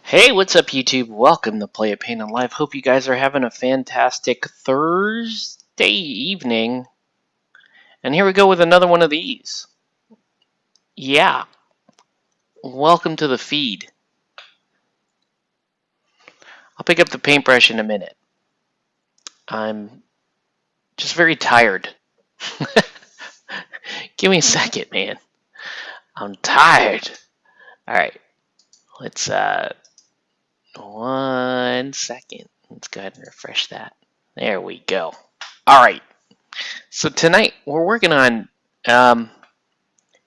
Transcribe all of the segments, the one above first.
Hey, what's up, YouTube? Welcome to Play It Pain and Live. Hope you guys are having a fantastic Thursday evening. And here we go with another one of these. Yeah, welcome to the feed. I'll pick up the paintbrush in a minute. I'm just very tired. Give me a second, man. I'm tired. Alright, let's, 1 second. Let's go ahead and refresh that. There we go. Alright. So tonight we're working on,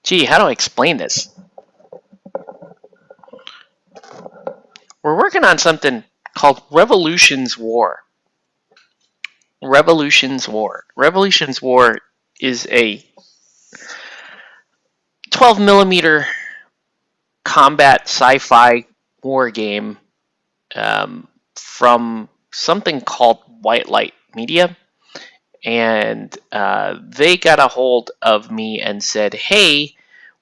gee, how do I explain this? We're working on something called Revolution's War. Revolution's War. Revolution's War is a 12mm combat sci-fi war game from something called White Light Media. And they got a hold of me and said, hey,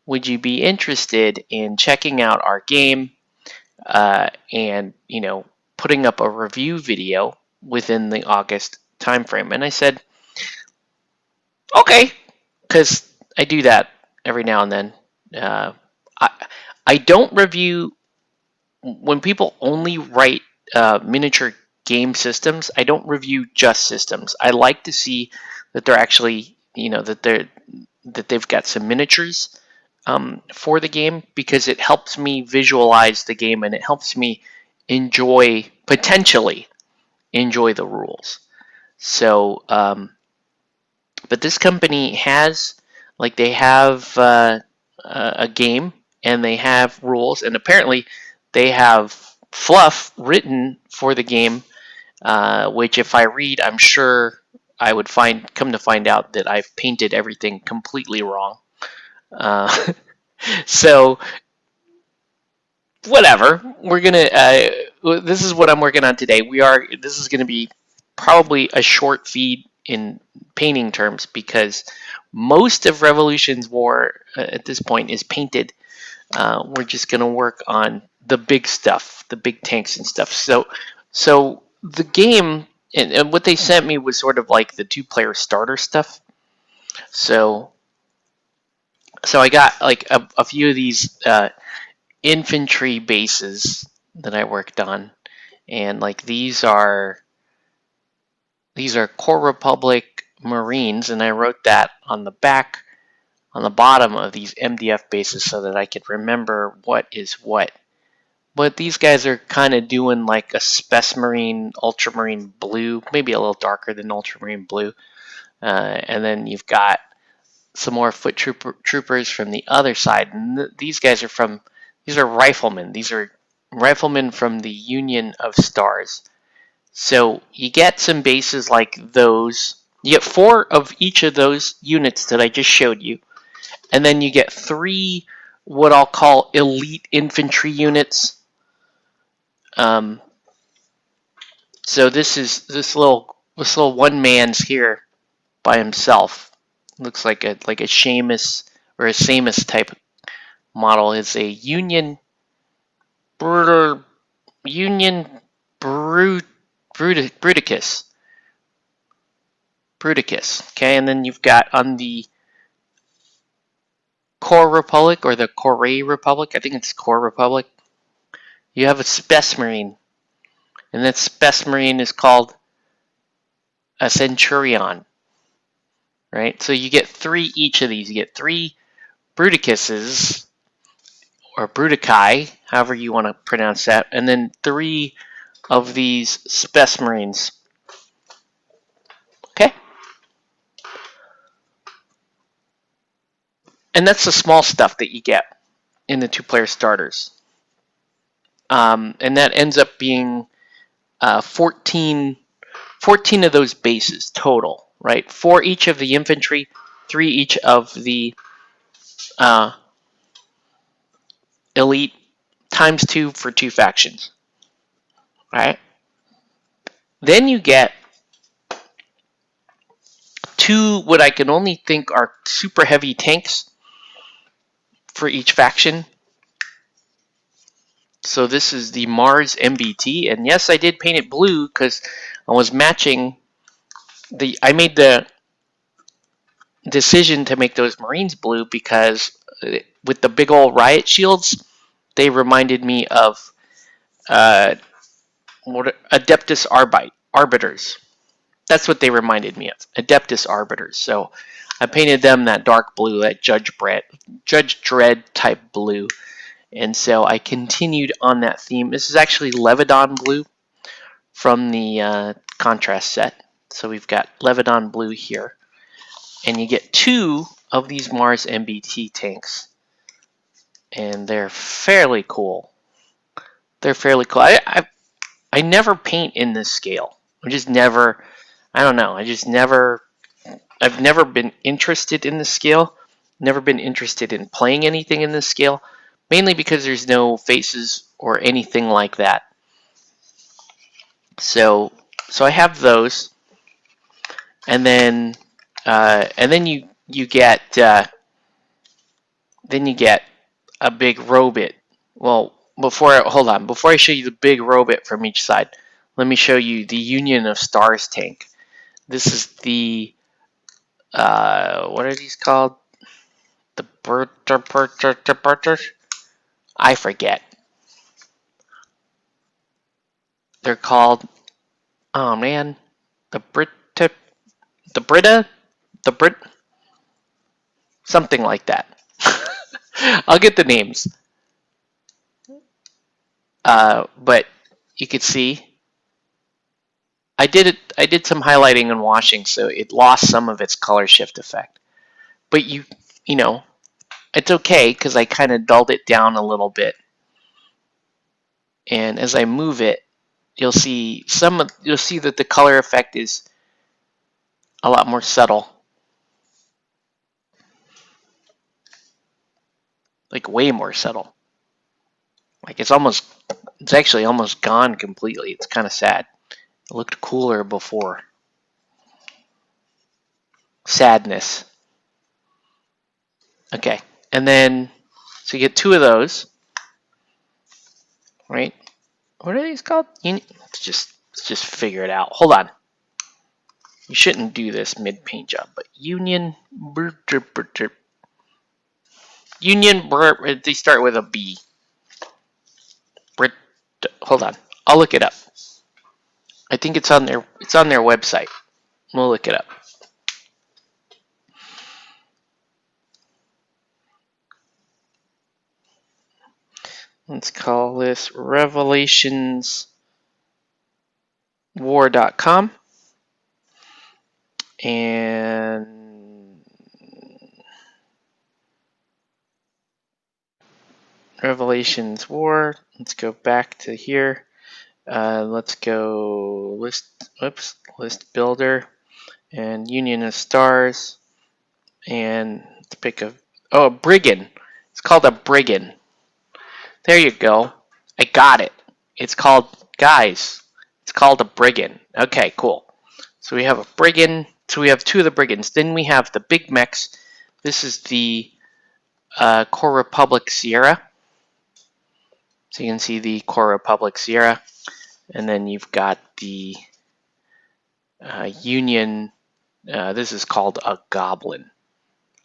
would you be interested in checking out our game and, you know, putting up a review video within the August timeframe? And I said, okay, because I do that every now and then. I don't review, when people only write miniature game systems, I don't review just systems. I like to see that they're actually, you know, that they've got some miniatures for the game, because it helps me visualize the game and it helps me potentially enjoy the rules. So, but this company has, like, they have a game and they have rules, and apparently they have fluff written for the game, which if I read, I'm sure I would come to find out that I've painted everything completely wrong. So whatever, we're gonna this is what I'm working on today. This is gonna be probably a short feed in painting terms, because most of Revolution's War at this point is painted. We're just gonna work on the big stuff, the big tanks and stuff. So the game, and what they sent me was sort of like the 2-player starter stuff. So I got like a few of these infantry bases that I worked on, and like these are Core Republic Marines, and I wrote that on the back, on the bottom of these MDF bases, so that I could remember what is what. But these guys are kind of doing like a Spec Marine, Ultramarine blue, maybe a little darker than Ultramarine blue, and then you've got some more foot troopers from the other side, and these guys are riflemen. These are riflemen from the Union of Stars. So you get some bases like those. You get 4 of each of those units that I just showed you, and then you get 3 what I'll call elite infantry units. So this little one man's here by himself. Looks like a Seamus or a Samus type model. Is a Union Bruticus. Okay, and then you've got on the Core Republic, or the Core Republic, I think it's Core Republic, you have a Spec Marine, and that Spec Marine is called a Centurion, right? So you get 3 each of these. You get 3 Bruticuses, or Brutici, however you want to pronounce that, and then 3 of these Spec Marines. Okay? And that's the small stuff that you get in the 2-player starters. And that ends up being 14 of those bases total, right? 4 each of the infantry, 3 each of the elite, times 2 for 2 factions. All right? Then you get 2 what I can only think are super heavy tanks for each faction. So this is the Mars MBT, and yes, I did paint it blue because I was matching I made the decision to make those Marines blue because with the big old riot shields, they reminded me of Adeptus Arbiters. That's what they reminded me of, Adeptus Arbiters. So I painted them that dark blue, that Judge Dredd type blue. And so I continued on that theme. This is actually Levedon blue from the contrast set. So we've got Levedon blue here. And you get 2 of these Mars MBT tanks. And they're fairly cool. They're fairly cool. I never paint in this scale. I just never, I don't know. I've never been interested in this scale. Never been interested in playing anything in this scale. Mainly because there's no faces or anything like that. So I have those. And then you get a big robot. Well, before I show you the big robot from each side, let me show you the Union of Stars tank. This is the what are these called? The I forget. They're called. Oh man, the something like that. I'll get the names. But you could see I did some highlighting and washing, so it lost some of its color shift effect. But you know, it's okay because I kind of dulled it down a little bit. And as I move it, you'll see that the color effect is a lot more subtle. Like way more subtle. Like it's actually almost gone completely. It's kind of sad. It looked cooler before. Sadness. Okay, and then so you get 2 of those, right? What are these called? Let's just figure it out. Hold on. You shouldn't do this mid paint job, but Union. They start with a B. Hold on. I'll look it up. I think it's on their website. We'll look it up. Let's call this revelationswar.com. And Revelations War. Let's go back to here. Let's go list builder and Union of Stars. And let's pick a brigand. It's called a brigand. There you go. I got it. It's called a brigand. Okay, cool. So we have a brigand. So we have 2 of the brigands. Then we have the big mechs. This is the Core Republic Sierra. So you can see the Core Republic Sierra. And then you've got the Union. This is called a Goblin.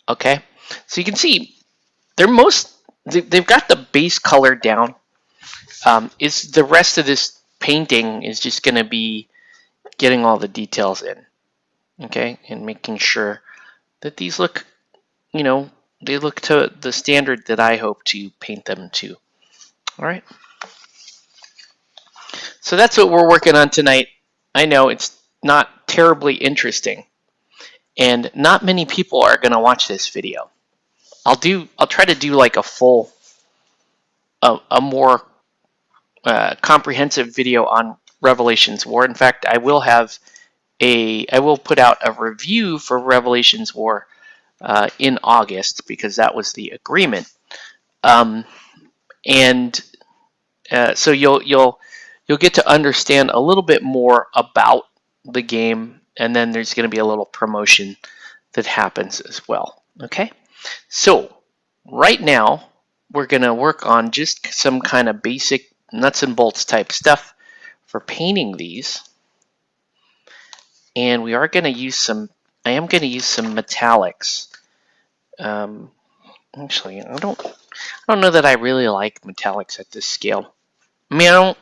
Okay. So you can see they've got the base color down. Is the rest of this painting is just going to be getting all the details in, okay, and making sure that these look, they look to the standard that I hope to paint them to. All right. So that's what we're working on tonight. I know it's not terribly interesting, and not many people are going to watch this video. I'll try to do like a more comprehensive video on Revelations War. In fact, I will put out a review for Revelations War in August because that was the agreement. So you'll get to understand a little bit more about the game, and then there's going to be a little promotion that happens as well. Okay, so right now we're going to work on just some kind of basic nuts and bolts type stuff for painting these. And we are going to use some, I am going to use some metallics. Actually, I don't know that I really like metallics at this scale. I mean,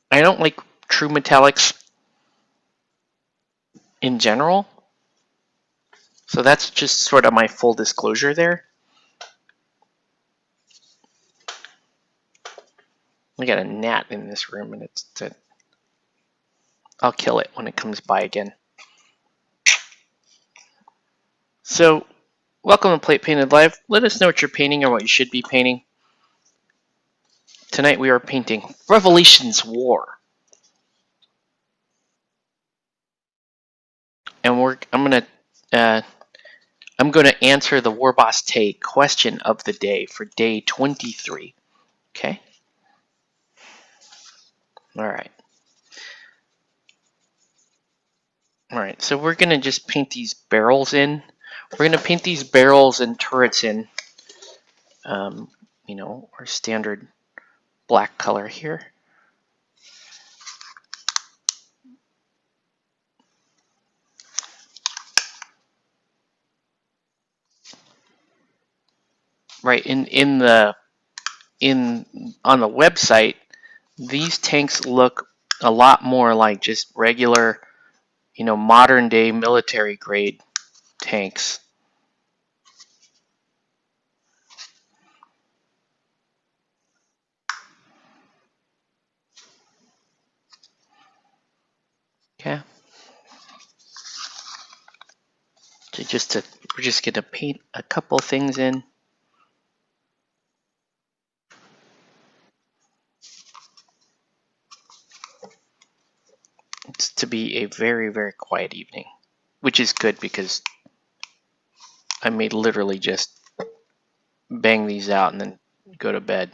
I don't like true metallics in general. So that's just sort of my full disclosure there. We got a gnat in this room, and I'll kill it when it comes by again. So, welcome to Plate Painted Live. Let us know what you're painting or what you should be painting. Tonight we are painting Revelations War. And I'm gonna answer the War Boss Take question of the day for day 23. Okay? Alright. Alright, so we're gonna just paint these barrels in. We're gonna paint these barrels and turrets in, you know, our standard black color here. Right, on the website, these tanks look a lot more like just regular, you know, modern day military grade tanks. Okay. So we're just gonna paint a couple things in. It's to be a very, very quiet evening, which is good because I may literally just bang these out and then go to bed.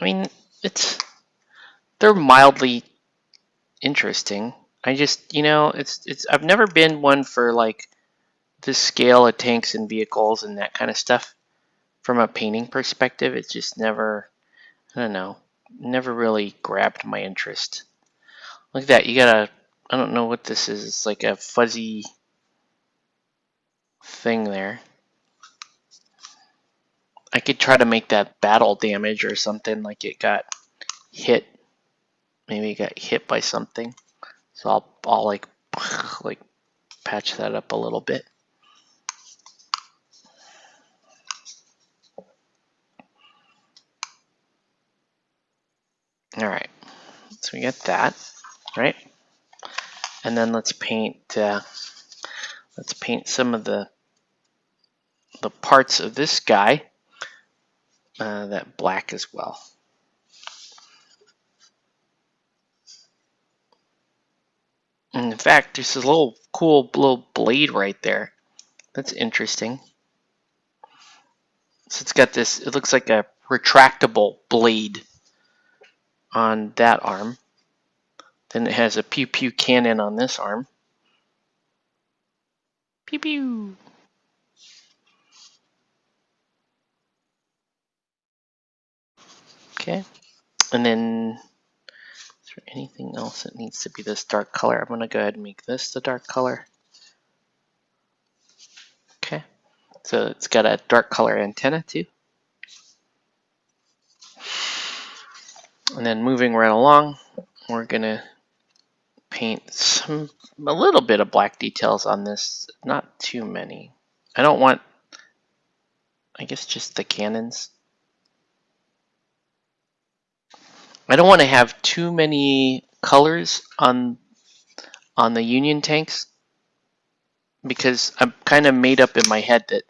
I mean, they're mildly interesting. I just, you know, I've never been one for like the scale of tanks and vehicles and that kind of stuff. From a painting perspective, it's just never, I don't know, never really grabbed my interest. Look at that, you got I don't know what this is, it's like a fuzzy thing there. I could try to make that battle damage or something, like it got hit. Maybe it got hit by something. So I'll like patch that up a little bit. All right, so we got that, right? And then let's paint some of the parts of this guy that black as well. And in fact, there's a little cool little blade right there. That's interesting. So it's got this, it looks like a retractable blade on that arm. Then it has a pew pew cannon on this arm. Pew pew. Okay. And then is there anything else that needs to be this dark color? I'm going to go ahead and make this the dark color. Okay. So it's got a dark color antenna too. And then moving right along, we're going to paint a little bit of black details on this, not too many. I don't want, I guess, just the cannons. I don't want to have too many colors on the Union tanks because I'm kind of made up in my head that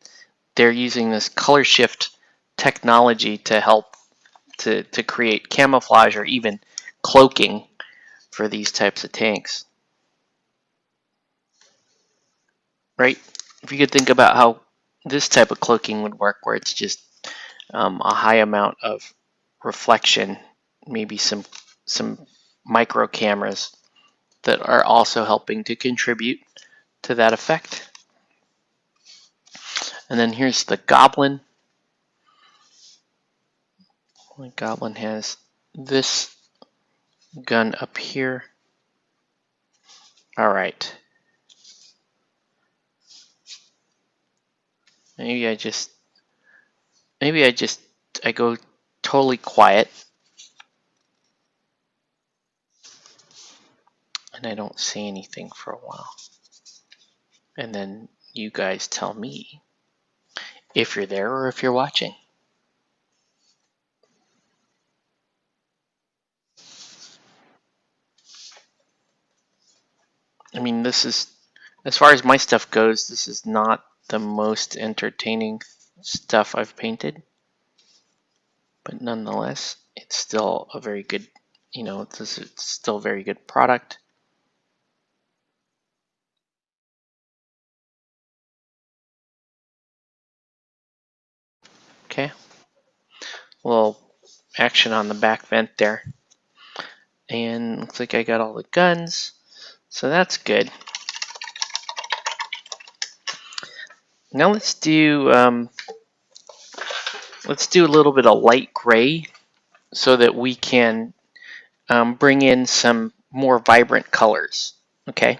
they're using this color shift technology to help to create camouflage or even cloaking for these types of tanks. Right? If you could think about how this type of cloaking would work, where it's just a high amount of reflection, maybe some micro cameras that are also helping to contribute to that effect. And then here's the Goblin. The Goblin has this gun up here. All right. Maybe I go totally quiet and I don't say anything for a while. And then you guys tell me if you're there or if you're watching. I mean, this is, as far as my stuff goes, this is not the most entertaining stuff I've painted. But nonetheless, it's still a very good, it's still a very good product. Okay. Little action on the back vent there. And looks like I got all the guns. So that's good. Now let's do a little bit of light gray so that we can bring in some more vibrant colors. Okay.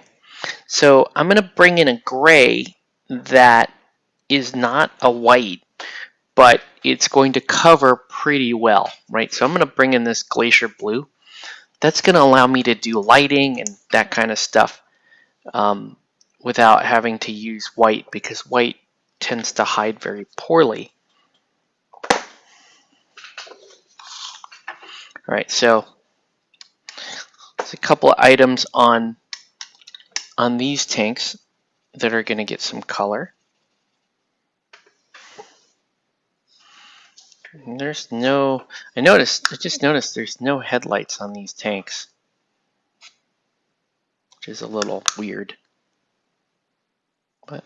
So I'm going to bring in a gray that is not a white, but it's going to cover pretty well, right? So I'm going to bring in this glacier blue. That's going to allow me to do lighting and that kind of stuff without having to use white, because white tends to hide very poorly. All right, so there's a couple of items on these tanks that are going to get some color. There's no, I just noticed there's no headlights on these tanks, which is a little weird. But,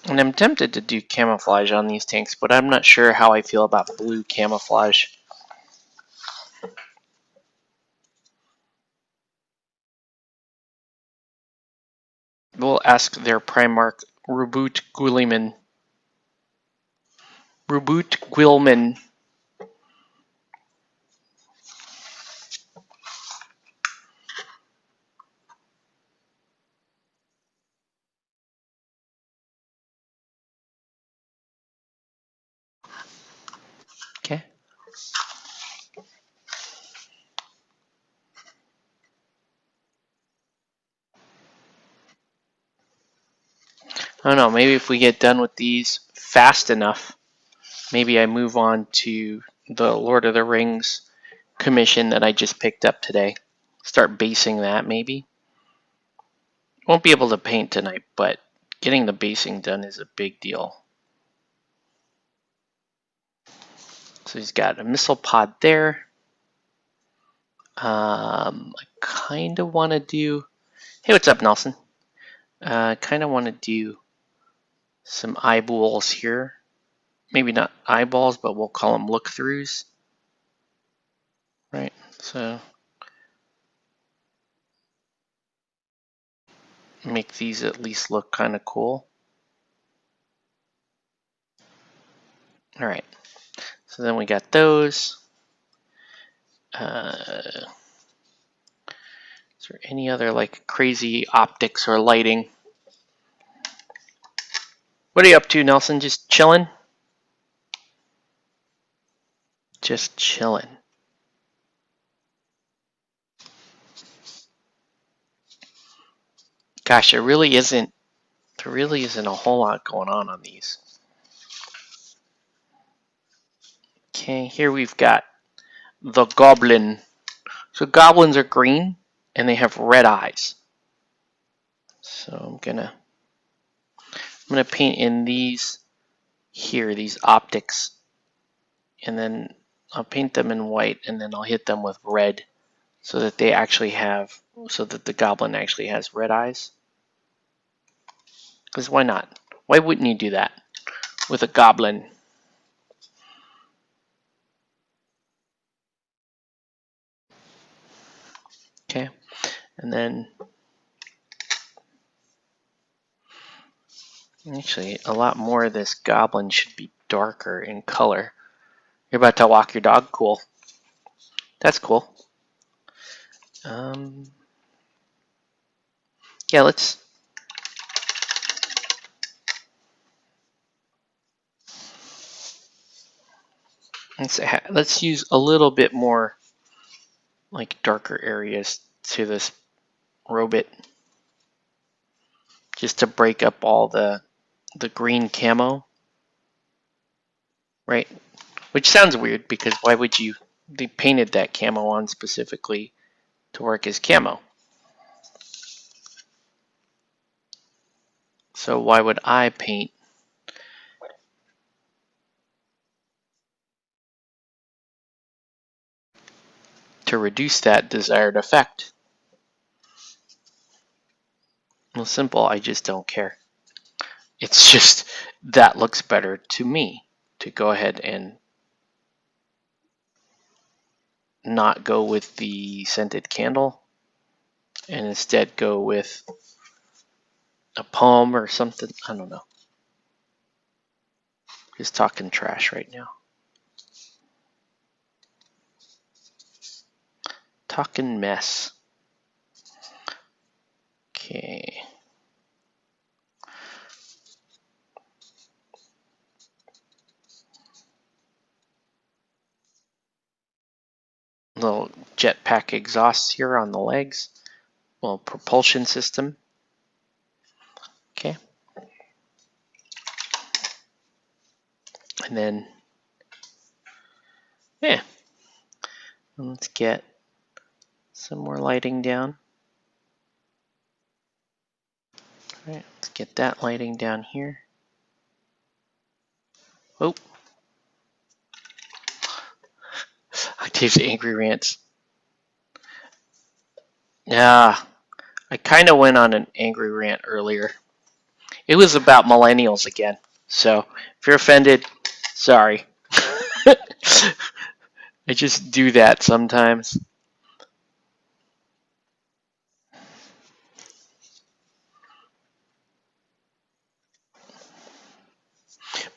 and I'm tempted to do camouflage on these tanks, but I'm not sure how I feel about blue camouflage. We'll ask their Primarch Reboot Guilliman. Reboot Guilliman. Okay. I don't know, maybe if we get done with these fast enough, maybe I move on to the Lord of the Rings commission that I just picked up today. Start basing that, maybe. Won't be able to paint tonight, but getting the basing done is a big deal. So he's got a missile pod there. I kind of want to do... Hey, what's up, Nelson? I kind of want to do some eyeballs here. Maybe not eyeballs, but we'll call them look-throughs. Right, so make these at least look kind of cool. All right, so then we got those. Is there any other like crazy optics or lighting? What are you up to, Nelson? Just chilling? Just chilling. Gosh, there really isn't a whole lot going on these. Okay, here we've got the Goblin. So goblins are green and they have red eyes. So I'm gonna paint in these here, these optics, and then I'll paint them in white, and then I'll hit them with red so that they actually have, so that the goblin actually has red eyes. Because why not? Why wouldn't you do that with a goblin? Okay, and then Actually, a lot more of this goblin should be darker in color. You're about to walk your dog? Cool. That's cool. Yeah, let's use a little bit more like darker areas to this robot, just to break up all the green camo, right? Which sounds weird because why would you? They painted that camo on specifically to work as camo. So why would I paint to reduce that desired effect? Well, simple, I just don't care. It's just that looks better to me to go ahead and not go with the scented candle and instead go with a poem or something. I don't know. Just talking trash right now. Talking mess. Okay. Little jetpack exhausts here on the legs. Well, propulsion system. Okay. And then, yeah. Let's get some more lighting down. All right, let's get that lighting down here. Oh. Octave's angry rants. Yeah, I kind of went on an angry rant earlier. It was about millennials again. So if you're offended, sorry. I just do that sometimes.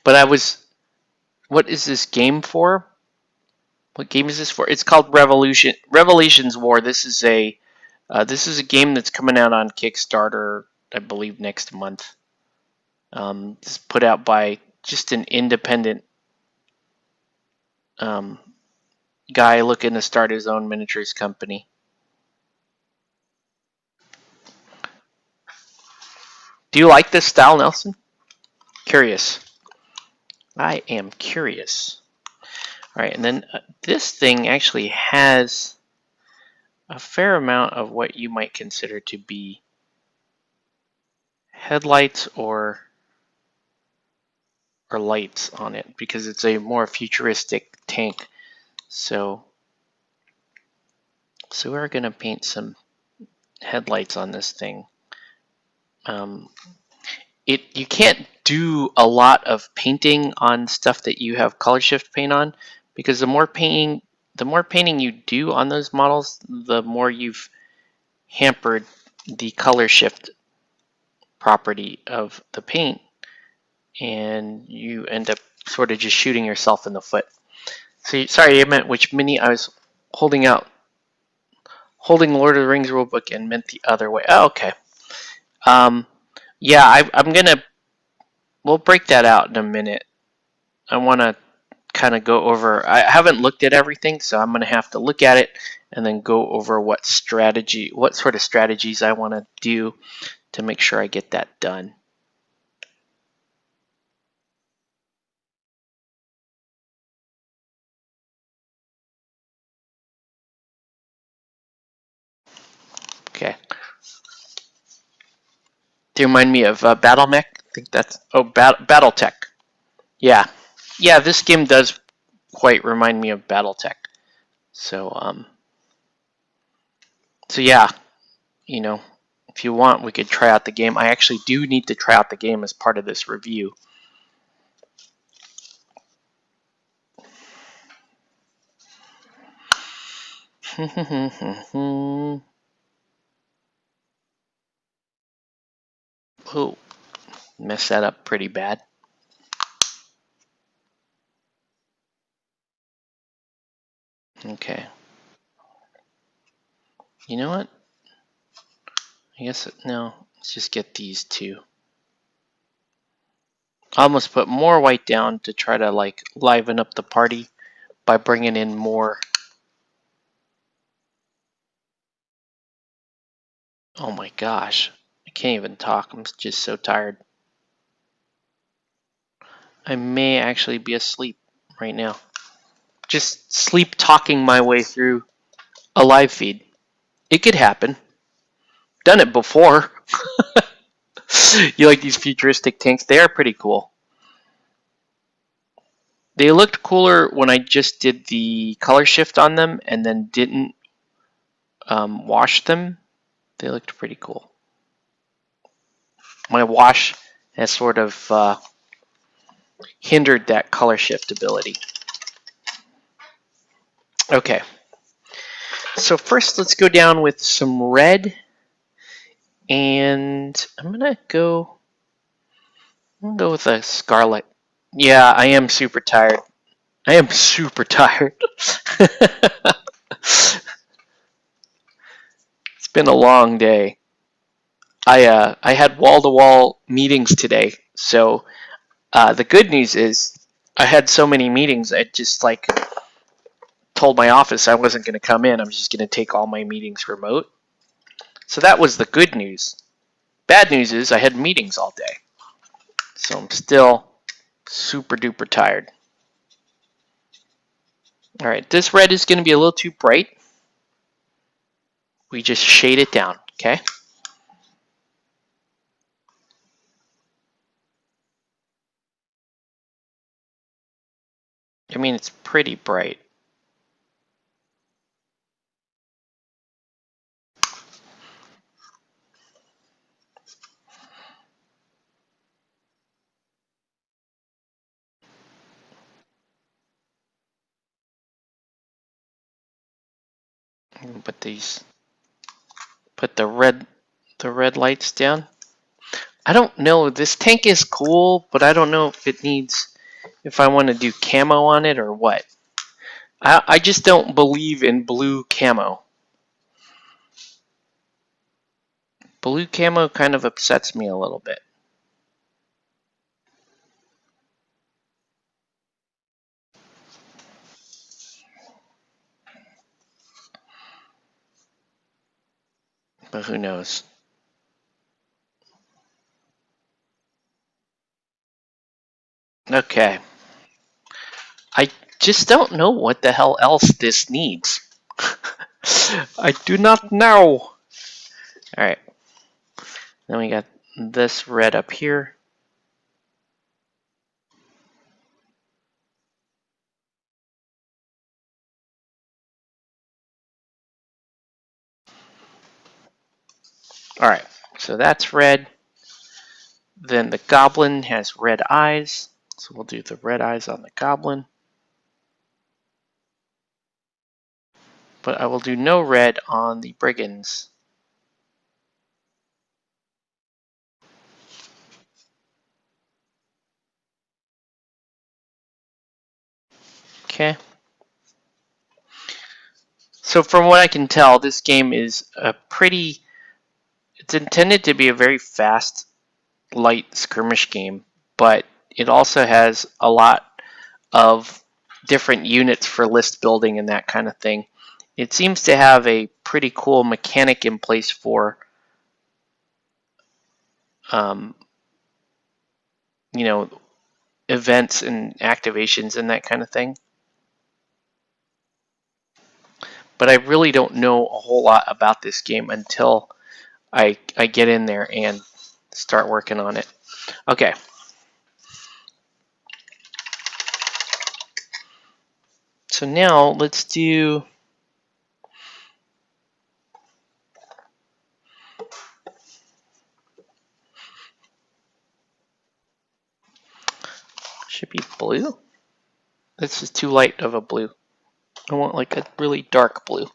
But what is this game for? What game is this for? It's called Revelations War. This is a game that's coming out on Kickstarter, I believe, next month. It's put out by just an independent guy looking to start his own miniatures company. Do you like this style, Nelson? Curious. I am curious. All right, and then this thing actually has a fair amount of what you might consider to be headlights or lights on it because it's a more futuristic tank. So we're gonna paint some headlights on this thing. You can't do a lot of painting on stuff that you have color shift paint on because the more painting you do on those models, the more you've hampered the color shift property of the paint, and you end up sort of just shooting yourself in the foot. So sorry, I meant which mini. I was holding Lord of the Rings rulebook and meant the other way. Oh, okay. Yeah, we'll break that out in a minute. I want to kind of go over, I haven't looked at everything, so I'm going to have to look at it and then go over what sort of strategies I want to do to make sure I get that done. Okay. Do you remind me of Battle Mech? I think that's, Battletech. Yeah. Yeah, this game does quite remind me of Battletech. So, so yeah, you know, if you want, we could try out the game. I actually do need to try out the game as part of this review. Oh, Messed that up pretty bad. Okay. You know what? I guess, no, let's just get these two. I almost put more white down to try to like liven up the party by bringing in more. Oh my gosh. I can't even talk. I'm just so tired. I may actually be asleep right now. Just sleep talking my way through a live feed. It could happen. Done it before. You like these futuristic tanks? They are pretty cool. They looked cooler when I just did the color shift on them and then didn't wash them. They looked pretty cool. My wash has sort of hindered that color shift ability. Okay. So first let's go down with some red. And I'm gonna go with a scarlet. Yeah, I am super tired. I am super tired. It's been a long day. I had wall-to-wall meetings today. So the good news is I had so many meetings. I just like told my office I wasn't going to come in. I was just going to take all my meetings remote. So that was the good news. Bad news is I had meetings all day. So I'm still super duper tired. All right, this red is going to be a little too bright. We just shade it down, okay? I mean, it's pretty bright. Put the red lights down. I don't know. This tank is cool, but I don't know if I want to do camo on it or what. I just don't believe in blue camo. Blue camo kind of upsets me a little bit. But who knows? Okay. I just don't know what the hell else this needs. I do not know. Alright. Then we got this red up here. Alright, so that's red. Then the Goblin has red eyes. So we'll do the red eyes on the Goblin. But I will do no red on the Brigands. Okay. So from what I can tell, this game is it's intended to be a very fast, light skirmish game, but it also has a lot of different units for list building and that kind of thing. It seems to have a pretty cool mechanic in place for you know, events and activations and that kind of thing. But I really don't know a whole lot about this game until I get in there and start working on it. Okay. So now let's do should be blue. This is too light of a blue. I want like a really dark blue.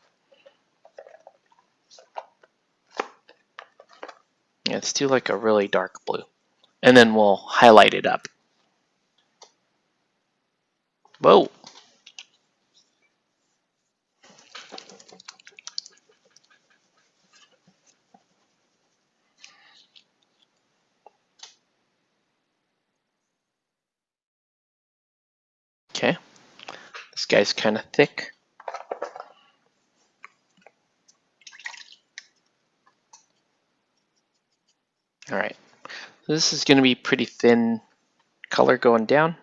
Yeah, it's too like a really dark blue. and then we'll highlight it up. Whoa. Okay. This guy's kind of thick. All right. So this is going to be pretty thin color going down.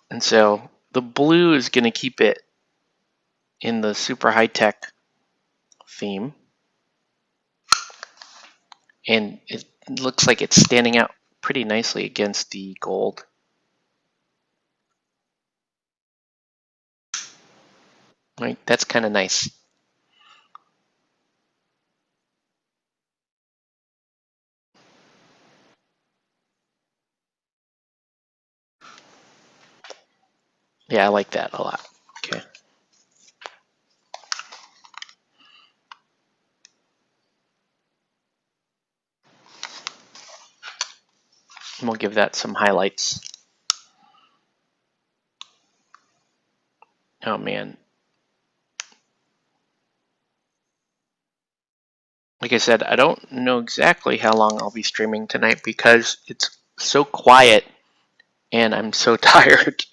And so the blue is going to keep it in the super high-tech theme. And it looks like it's standing out pretty nicely against the gold. Right, that's kind of nice. Yeah, I like that a lot. Okay. And we'll give that some highlights. Oh man. Like I said, I don't know exactly how long I'll be streaming tonight because it's so quiet and I'm so tired.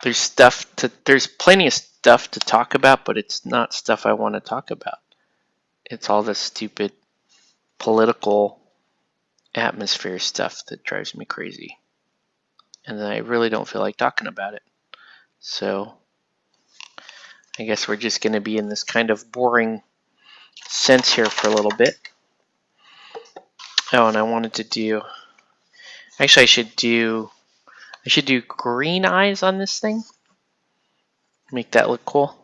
There's plenty of stuff to talk about, but it's not stuff I want to talk about. It's all this stupid political atmosphere stuff that drives me crazy. And I really don't feel like talking about it. So I guess we're just going to be in this kind of boring sense here for a little bit. Oh, and I wanted to do, actually I should do green eyes on this thing. Make that look cool.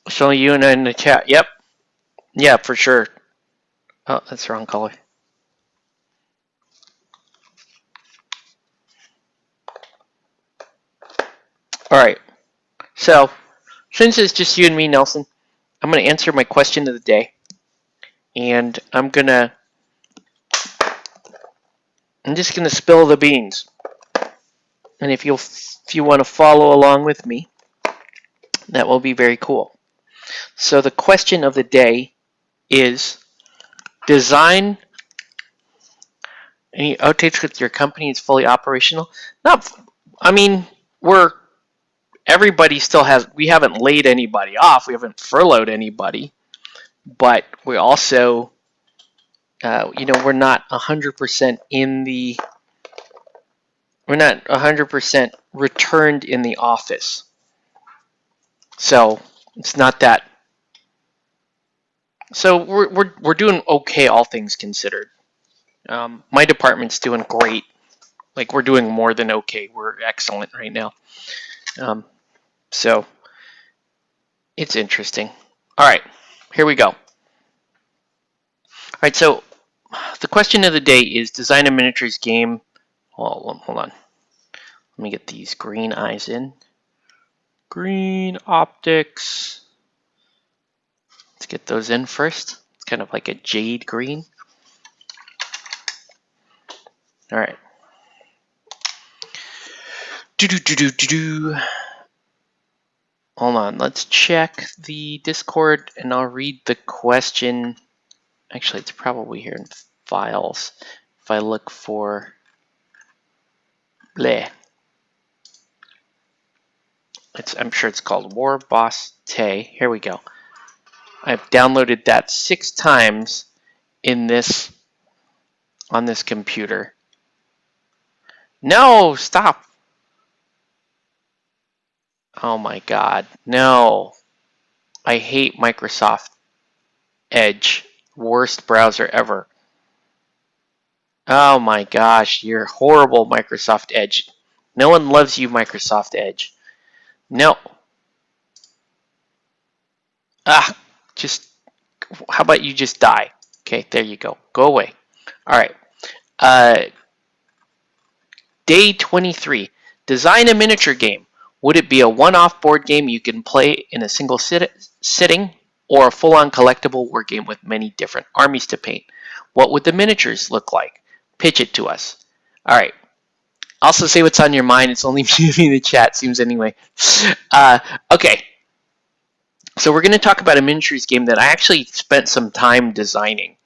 So you and I in the chat. Yep. Yeah, for sure. Oh, that's the wrong color. All right. So since it's just you and me, Nelson, I'm going to answer my question of the day. And I'm just going to spill the beans. And if you want to follow along with me, that will be very cool. So the question of the day is, design any outtakes with your company is fully operational? Not, I mean, everybody still has, we haven't laid anybody off, we haven't furloughed anybody, but we also, we're not 100% we're not 100% returned in the office. So it's not that. So we're doing okay, all things considered. My department's doing great. Like, we're doing more than okay. We're excellent right now. So it's interesting. All right, here we go. All right, so the question of the day is, design a miniatures game. Hold on. Let me get these green eyes in. Green optics. Let's get those in first. It's kind of like a jade green. All right. Hold on. Let's check the Discord, and I'll read the question. Actually, it's probably here in files. If I look for bleh. I'm sure it's called War Boss Tay. Here we go. I've downloaded that 6 times on this computer. No, stop. Oh my god, no. I hate Microsoft Edge. Worst browser ever. Oh my gosh, you're horrible, Microsoft Edge. No one loves you, Microsoft Edge. No. Just, how about you just die? Okay, there you go. Go away. All right. Uh, Day 23. Design a miniature game. Would it be a one-off board game you can play in a single sitting, or a full-on collectible war game with many different armies to paint? What would the miniatures look like? Pitch it to us. All right. Also say what's on your mind. It's only me in the chat, seems anyway. Okay. So we're going to talk about a miniatures game that I actually spent some time designing.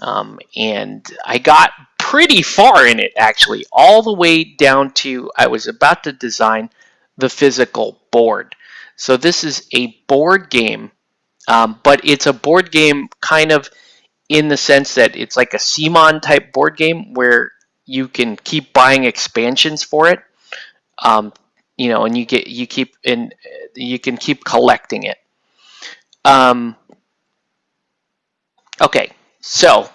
And I got pretty far in it, actually, all the way down to I was about to design the physical board. So this is a board game, but it's a board game kind of in the sense that it's like a CMON type board game where you can keep buying expansions for it, and you can keep collecting it. Okay, so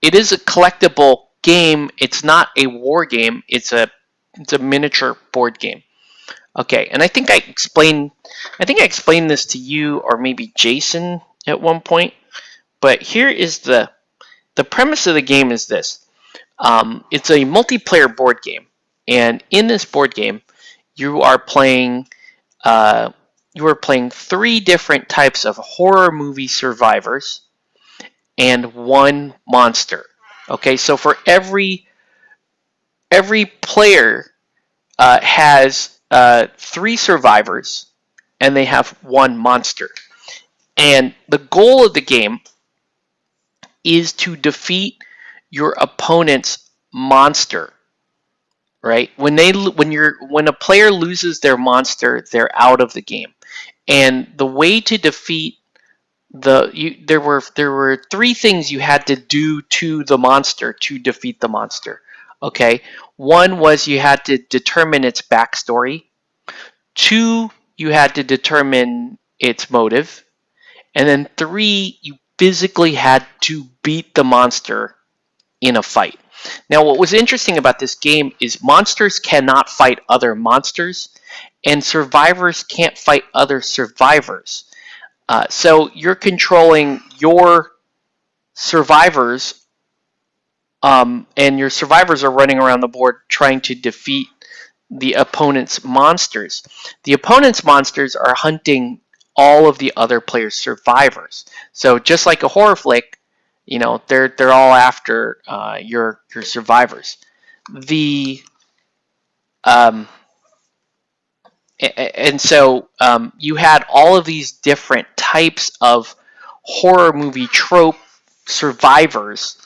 it is a collectible game. It's not a war game. It's a miniature board game. Okay, and I think I explained this to you or maybe Jason at one point. But here is the premise of the game is this. It's a multiplayer board game, and in this board game, you are playing 3 different types of horror movie survivors and 1 monster. Okay, so for every player has 3 survivors, and they have 1 monster. And the goal of the game is to defeat your opponent's monster. Right? When a player loses their monster, they're out of the game. And the way to defeat there were 3 things you had to do to the monster to defeat the monster. Okay, 1 was you had to determine its backstory. 2, you had to determine its motive, and then 3, you physically had to beat the monster in a fight. Now, what was interesting about this game is monsters cannot fight other monsters, and survivors can't fight other survivors. So you're controlling your survivors, and your survivors are running around the board trying to defeat the opponent's monsters. The opponent's monsters are hunting all of the other players' survivors. So just like a horror flick, they're all after your survivors. And so you had all of these different types of horror movie trope survivors,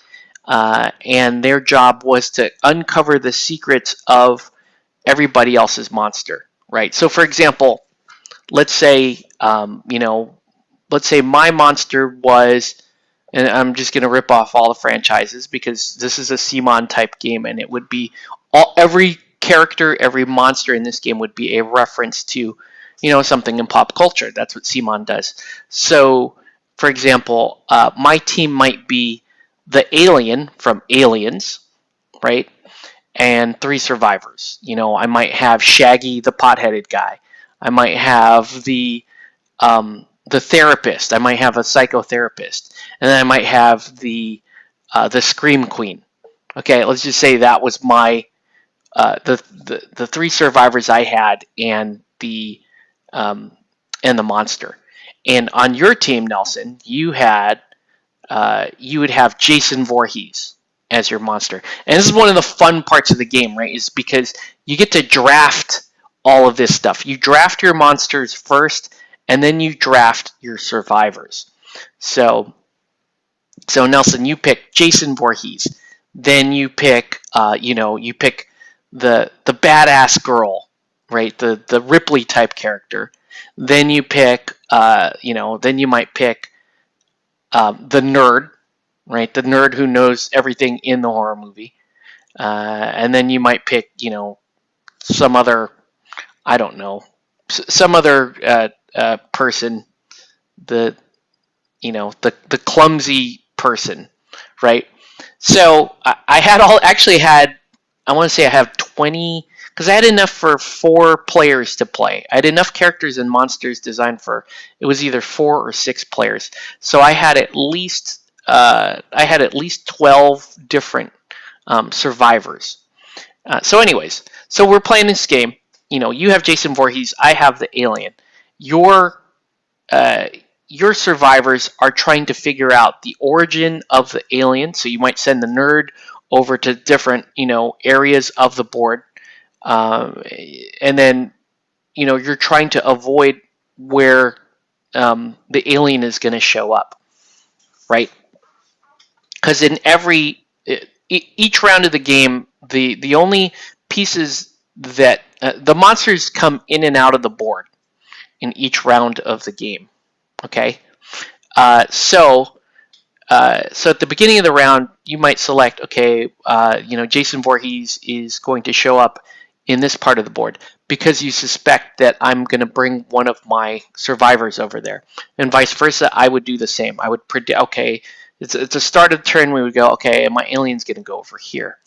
and their job was to uncover the secrets of everybody else's monster, right? So, for example, let's say my monster was, and I'm just going to rip off all the franchises because this is a CMON type game, and it would be every character, every monster in this game would be a reference to, something in pop culture. That's what CMON does. So, for example, my team might be the alien from Aliens, right? And 3 survivors. I might have Shaggy, the pot-headed guy. I might have the therapist. I might have a psychotherapist, and then I might have the scream queen. Okay, let's just say that was my the 3 survivors I had, and the monster. And on your team, Nelson, you would have Jason Voorhees as your monster. And this is one of the fun parts of the game, right? Is because you get to draft all of this stuff. You draft your monsters first, and then you draft your survivors. So Nelson, you pick Jason Voorhees. Then you pick, you pick the badass girl, right? The Ripley type character. Then you pick, then you might pick the nerd, right? The nerd who knows everything in the horror movie. And then you might pick, some other, I don't know, some other person the the clumsy person, right? So I had I want to say I have 20, because I had enough for 4 players to play. I had enough characters and monsters designed for, it was either 4 or 6 players. So I had at least 12 different survivors. So anyways, so we're playing this game. You have Jason Voorhees, I have the alien. Your uh, your survivors are trying to figure out the origin of the alien. So you might send the nerd over to different areas of the board, and then you're trying to avoid where the alien is going to show up, right? Because in each round of the game, the only pieces that the monsters come in and out of the board in each round of the game. Okay, so at the beginning of the round, you might select, okay, Jason Voorhees is going to show up in this part of the board because you suspect that I'm going to bring one of my survivors over there, and vice versa. I would do the same. I would predict, okay, it's a start of the turn. We would go, okay, my alien's going to go over here.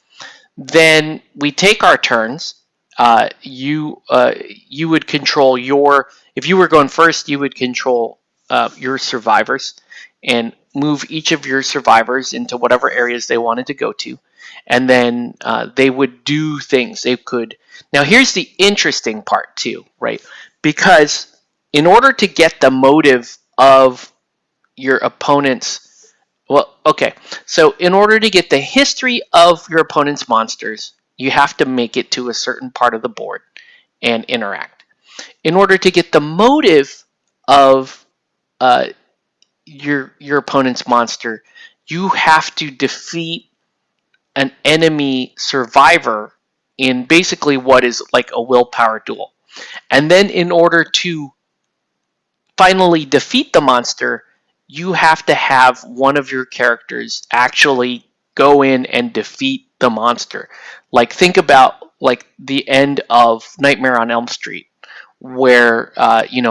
Then we take our turns. You would control your. If you were going first, you would control your survivors and move each of your survivors into whatever areas they wanted to go to, and then they would do things. They could. Now, here's the interesting part too, right? Because in order to get the motive of your opponent's well, okay. So in order to get the history of your opponent's monsters, you have to make it to a certain part of the board and interact. In order to get the motive of uh, your opponent's monster, you have to defeat an enemy survivor in basically what is like a willpower duel. And then in order to finally defeat the monster, you have to have one of your characters actually go in and defeat the monster. Like, think about like the end of Nightmare on Elm Street, where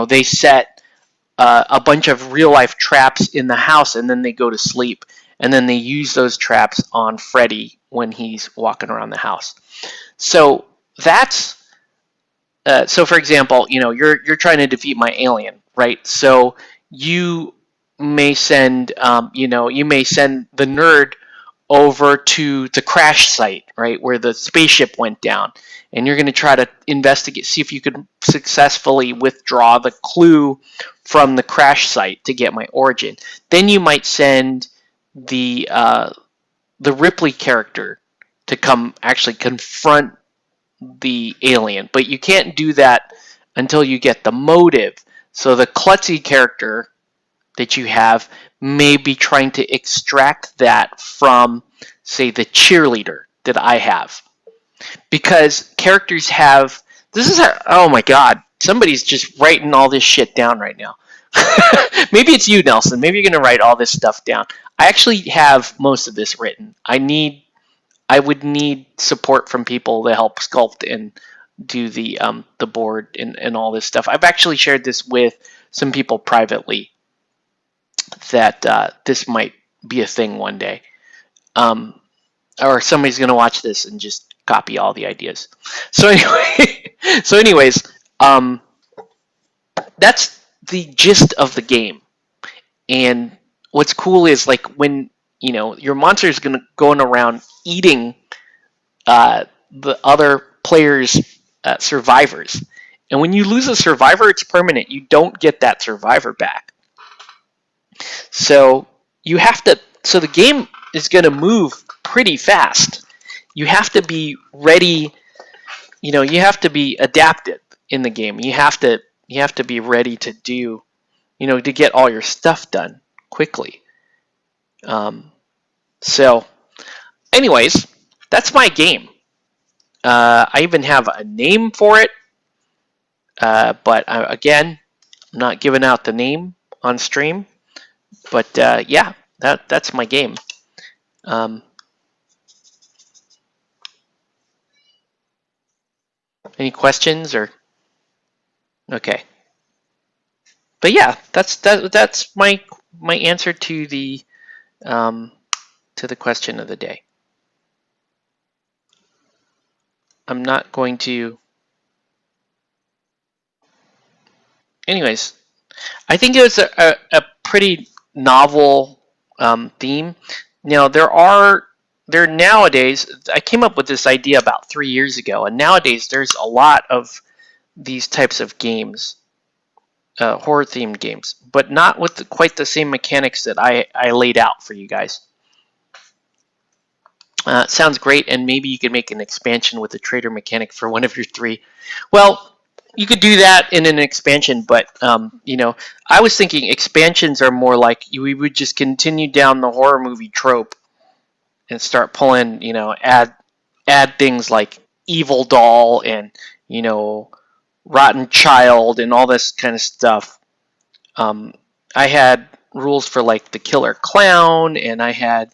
they set a bunch of real life traps in the house, and then they go to sleep, and then they use those traps on Freddy when he's walking around the house. So that's so for example, you're trying to defeat my alien, right? So you may send you may send the nerd over to the crash site, right, where the spaceship went down, and you're going to try to investigate, see if you could successfully withdraw the clue from the crash site to get my origin. Then you might send the Ripley character to come actually confront the alien, but you can't do that until you get the motive. So the klutzy character that you have may be trying to extract that from, say, the cheerleader that I have. Because characters have, this is, oh my god, somebody's just writing all this shit down right now. Maybe it's you, Nelson. Maybe you're going to write all this stuff down. I actually have most of this written. I would need support from people to help sculpt and do the board and all this stuff. I've actually shared this with some people privately that this might be a thing one day, or somebody's gonna watch this and just copy all the ideas. So anyway, that's the gist of the game. And what's cool is like when your monster is going around eating the other players' survivors. And when you lose a survivor, it's permanent. You don't get that survivor back. So you have to. So the game is going to move pretty fast. You have to be ready. You have to be adaptive in the game. You have to be ready to do. To get all your stuff done quickly. So, anyways, that's my game. I even have a name for it, but again, I'm not giving out the name on stream. But yeah, that's my game. Any questions or? Okay. But yeah, that's my answer to the question of the day. I'm not going to. Anyways, I think it was a pretty novel theme. Now there nowadays. I came up with this idea about 3 years ago, and nowadays there's a lot of these types of games, horror themed games, but not with quite the same mechanics that I laid out for you guys. Sounds great, and maybe you could make an expansion with a trader mechanic for one of your 3. Well, you could do that in an expansion, but I was thinking expansions are more like we would just continue down the horror movie trope and start pulling, add things like Evil Doll and Rotten Child and all this kind of stuff. I had rules for like the Killer Clown, and I had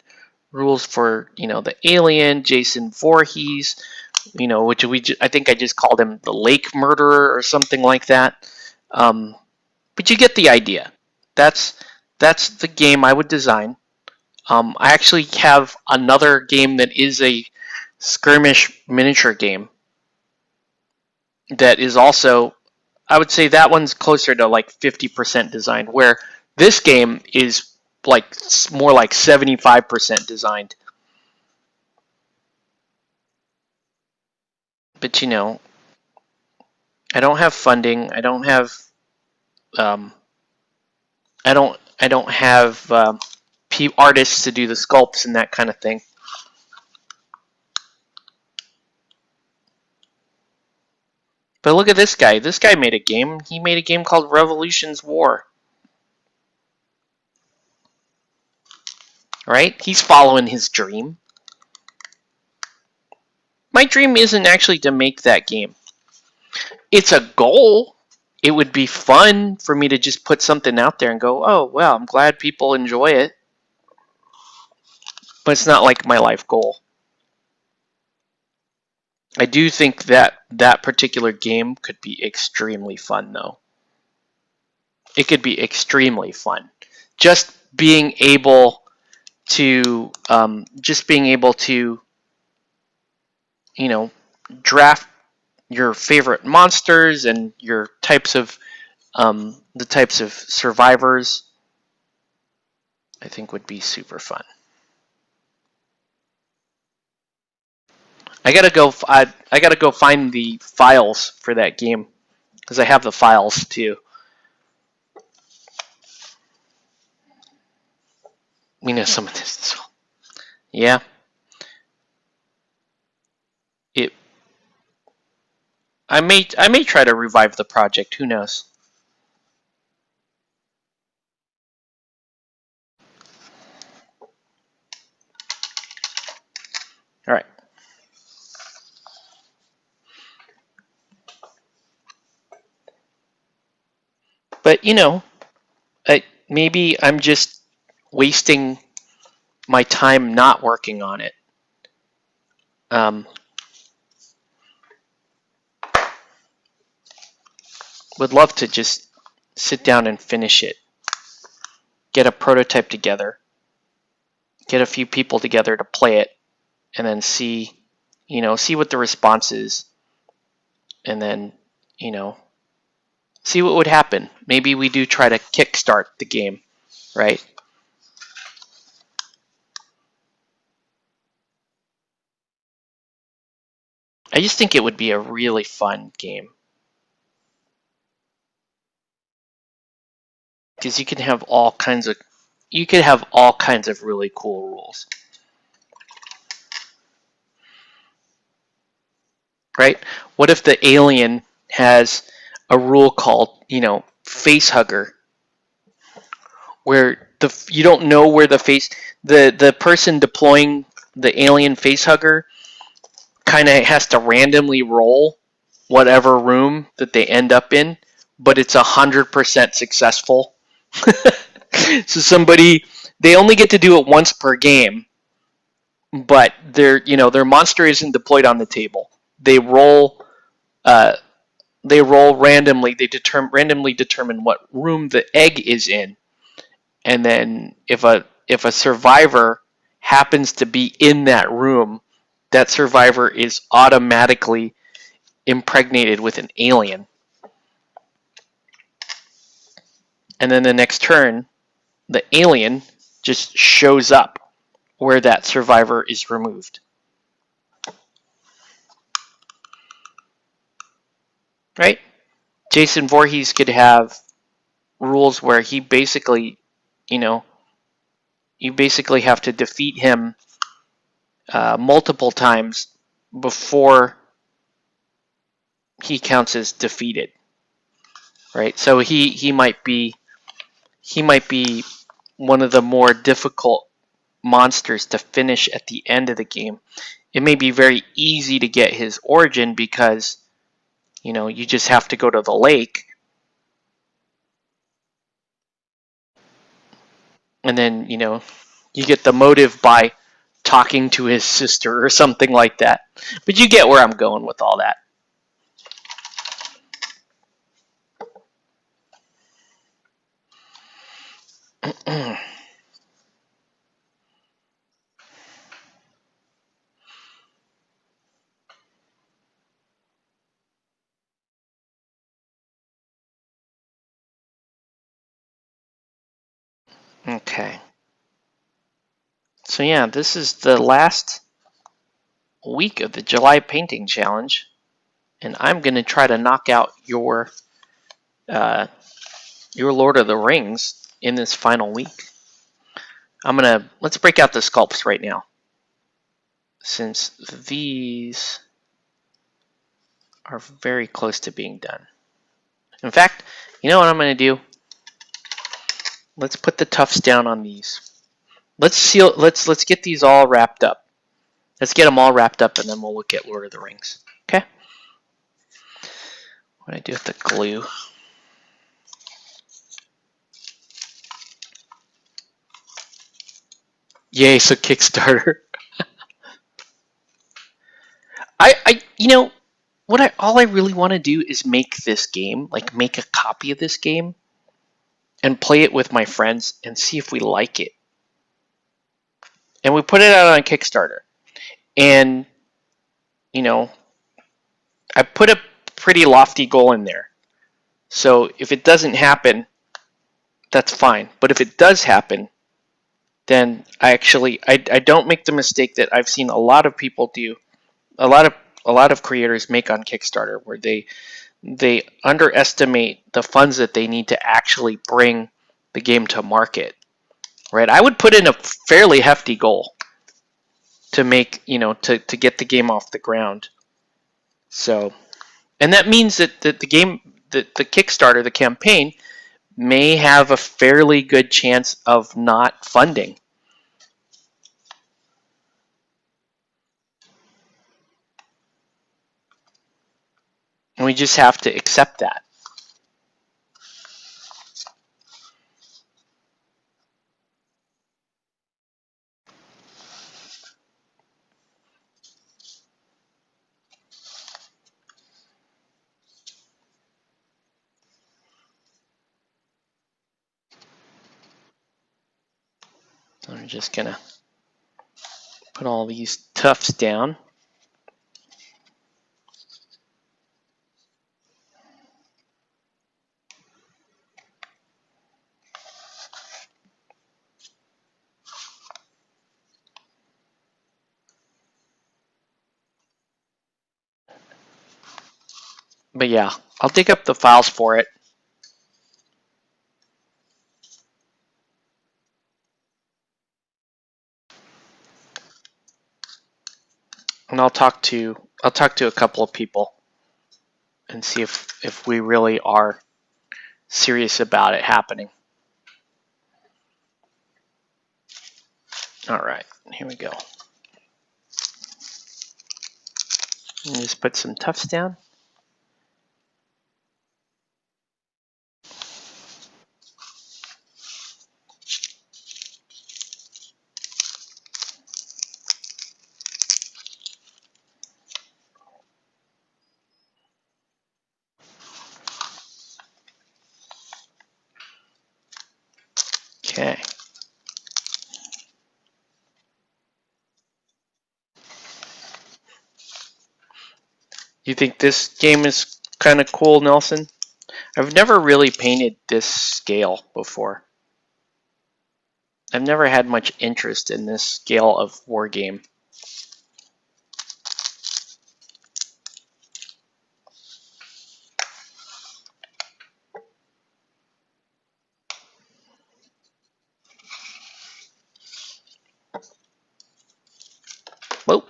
rules for the alien Jason Voorhees, which I think I just called him the Lake Murderer or something like that. But you get the idea. That's the game I would design. I actually have another game that is a skirmish miniature game that is also, I would say that one's closer to like 50% designed, where this game is like more like 75% designed. But I don't have funding. I don't have I don't have artists to do the sculpts and that kind of thing. But look at this guy. This guy made a game. He made a game called Revolution's War. Right? He's following his dream. My dream isn't actually to make that game. It's a goal. It would be fun for me to just put something out there and go, oh, well, I'm glad people enjoy it. But it's not like my life goal. I do think that that particular game could be extremely fun, though. It could be extremely fun. Just being able to, draft your favorite monsters and your types of, the types of survivors, I think would be super fun. I gotta go find the files for that game, because I have the files too. Some of this. Yeah. I may try to revive the project. Who knows? All right. But maybe I'm just wasting my time not working on it. Would love to just sit down and finish it. Get a prototype together. Get a few people together to play it, and then see what the response is, and then see what would happen. Maybe we do try to kickstart the game, right? I just think it would be a really fun game. Because you can have all kinds of really cool rules. Right? What if the alien has a rule called, face hugger, where you don't know where the person deploying the alien face hugger kind of has to randomly roll whatever room that they end up in, but it's 100% successful. So they only get to do it once per game, but their monster isn't deployed on the table. They roll they roll randomly. They randomly determine what room the egg is in, and then if a survivor happens to be in that room, that survivor is automatically impregnated with an alien. And then the next turn, the alien just shows up where that survivor is removed. Right? Jason Voorhees could have rules where he basically, you basically have to defeat him multiple times before he counts as defeated. Right? So he might be one of the more difficult monsters to finish at the end of the game. It may be very easy to get his origin because you just have to go to the lake, and then you get the motive by talking to his sister or something like that. But you get where I'm going with all that. Okay. So yeah, this is the last week of the July painting challenge, and I'm gonna try to knock out your Lord of the Rings in this final week. Let's break out the sculpts right now, since these are very close to being done. In fact, you know what I'm gonna do? Let's put the tufts down on these. Let's get these all wrapped up. Let's get them all wrapped up, and then we'll look at Lord of the Rings. Okay? What do I do with the glue? Yay, so Kickstarter. All I really want to do is make this game, like make a copy of this game, and play it with my friends and see if we like it. And we put it out on Kickstarter. And, I put a pretty lofty goal in there. So if it doesn't happen, that's fine. But if it does happen, then I don't make the mistake that I've seen a lot of people do, a lot of creators make on Kickstarter, where they underestimate the funds that they need to actually bring the game to market. Right? I would put in a fairly hefty goal to make, to get the game off the ground. So, and that means that the game, the Kickstarter, the campaign, may have a fairly good chance of not funding. And we just have to accept that. So I'm just going to put all these tufts down. But yeah, I'll dig up the files for it. And I'll talk to a couple of people and see if we really are serious about it happening. All right, here we go. Just put some tufts down. Okay. You think this game is kind of cool, Nelson? I've never really painted this scale before. I've never had much interest in this scale of war game. Whoa.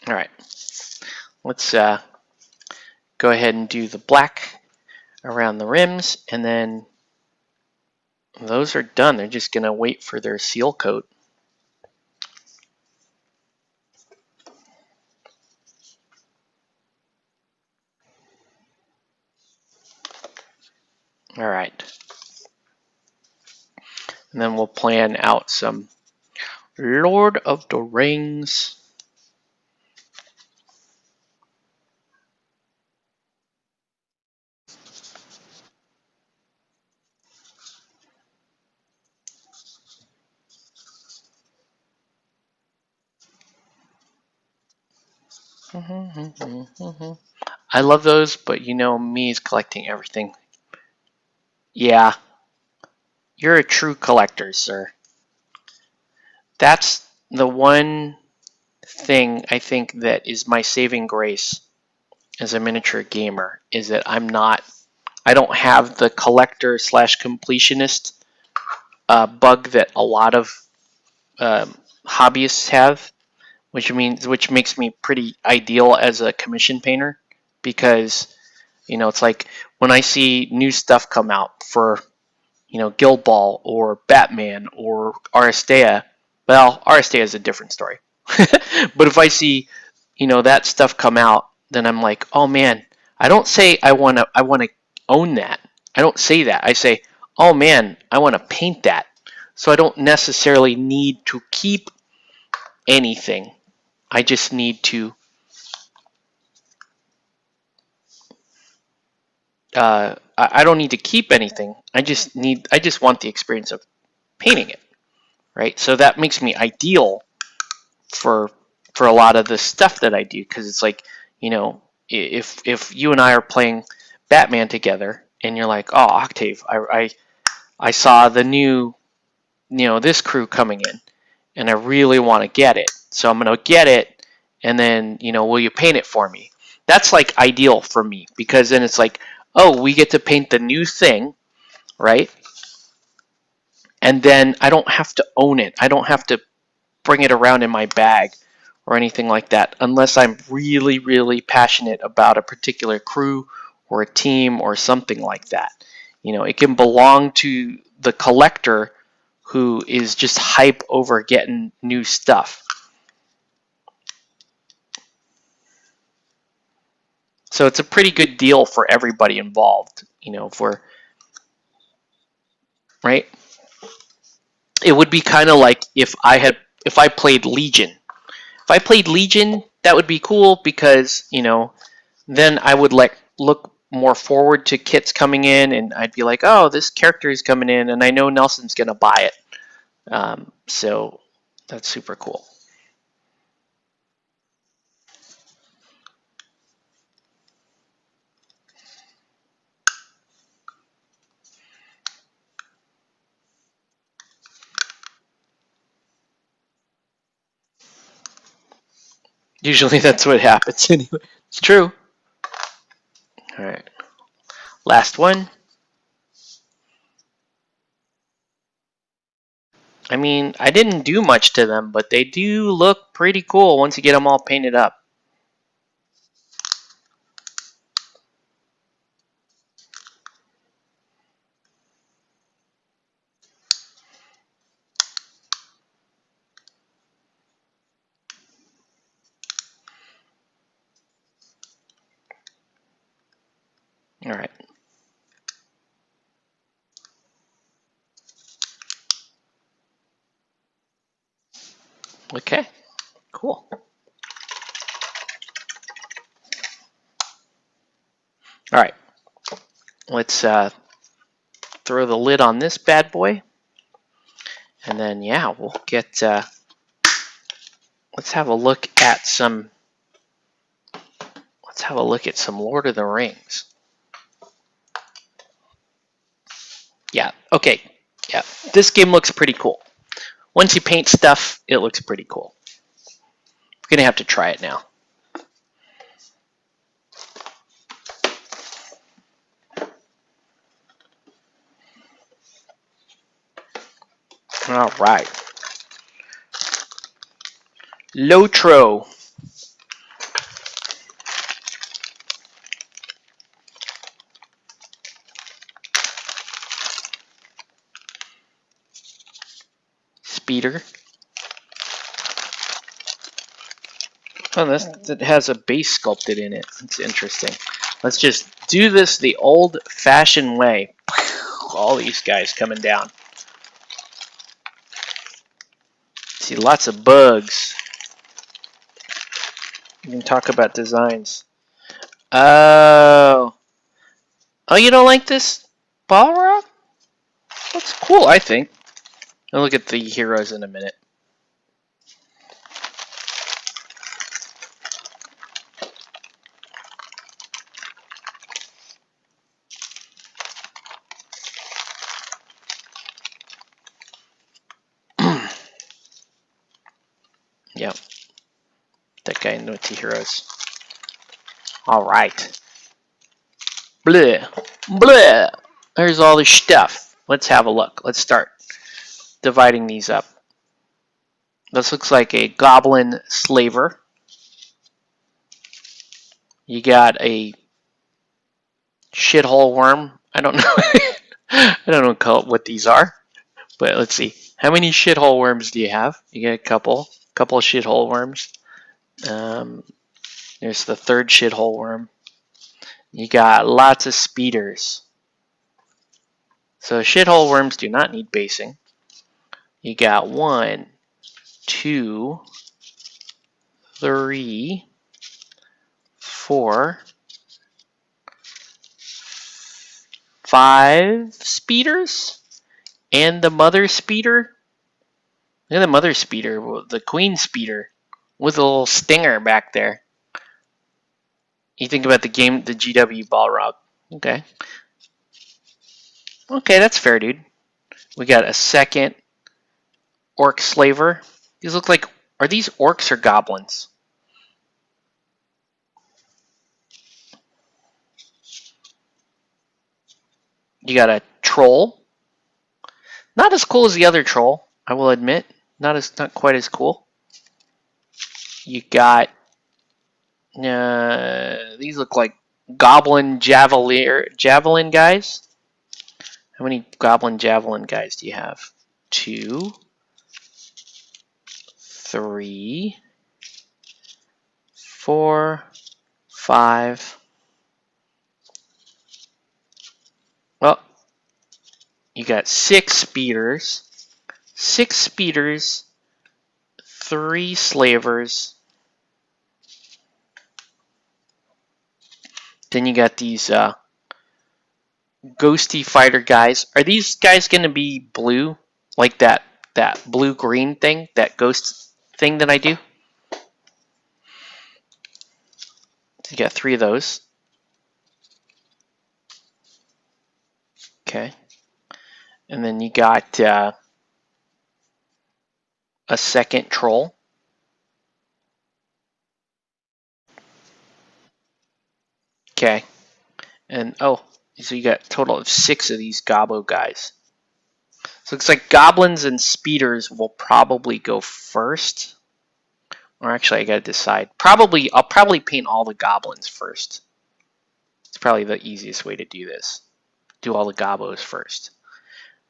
All right. Let's go ahead and do the black around the rims, and then those are done. They're just going to wait for their seal coat. All right. And then we'll plan out some Lord of the Rings. I love those, but you know me is collecting everything. Yeah, you're a true collector, sir. That's the one thing I think that is my saving grace as a miniature gamer, is that I don't have the collector slash completionist bug that a lot of hobbyists have, which makes me pretty ideal as a commission painter, because it's like when I see new stuff come out for Guild Ball or Batman or Aristea. Well, Aristea is a different story. But if I see that stuff come out, then I'm like, oh man, I don't say I want to own that. I don't say that. I say, oh man, I want to paint that. So I don't necessarily need to keep anything. I just need to I don't need to keep anything. I just want the experience of painting it, right? So that makes me ideal for a lot of the stuff that I do, because it's like, if you and I are playing Batman together and you're like, oh, Octave, I saw the new this crew coming in and I really want to get it, so I'm gonna get it, and then will you paint it for me? That's like ideal for me, because then it's like, oh, we get to paint the new thing, right? And then I don't have to own it. I don't have to bring it around in my bag or anything like that, unless I'm really, really passionate about a particular crew or a team or something like that. It can belong to the collector who is just hype over getting new stuff. So it's a pretty good deal for everybody involved, for right? It would be kind of like if I played Legion. If I played Legion, that would be cool, because then I would look more forward to kits coming in, and I'd be like, oh, this character is coming in, and I know Nelson's gonna buy it. So that's super cool. Usually that's what happens anyway. It's true. All right, last one. I mean, I didn't do much to them, but they do look pretty cool once you get them all painted up. All right. Okay, cool. All right, let's throw the lid on this bad boy, and then yeah, we'll get. Let's have a look at some. Let's have a look at some Lord of the Rings. Yeah. Okay. Yeah. This game looks pretty cool. Once you paint stuff, it looks pretty cool. We're gonna have to try it now. All right. Lotro. Speeder. Oh, that has a base sculpted in it. It's interesting. Let's just do this the old-fashioned way. All these guys coming down. See, lots of bugs. You can talk about designs. Oh. Oh, you don't like this Balrog? That's cool, I think. I'll look at the heroes in a minute. Yep. That guy in the heroes. Alright. Bleh. Bleh. There's all this stuff. Let's have a look. Let's start dividing these up. This looks like a Goblin slaver. You got a shithole worm. I don't know. I don't know what these are. But let's see. How many shithole worms do you have? You get a couple of shithole worms. There's the third shithole worm. You got lots of speeders. So shithole worms do not need basing. You got 1, 2, 3, 4, 5 speeders, and the mother speeder. Look at the mother speeder, the queen speeder, with a little stinger back there. You think about the game, the GW Balrog. Okay. Okay, that's fair, dude. We got a second orc slaver. These look like, are these orcs or goblins? You got a troll. Not as cool as the other troll, I will admit. Not quite as cool. You got these look like goblin javelin guys. How many goblin javelin guys do you have? 2, 3, 4, 5. Well, you got 6 speeders. 6 speeders. 3 slavers. Then you got these ghosty fighter guys. Are these guys going to be blue? Like that blue-green thing? That ghost thing that I do? So you got 3 of those. Okay. And then you got a second troll. Okay. And oh, so you got a total of 6 of these gobbo guys. So it looks like goblins and speeders will probably go first. Or actually, I gotta decide. I'll probably paint all the goblins first. It's probably the easiest way to do this. Do all the gobbos first.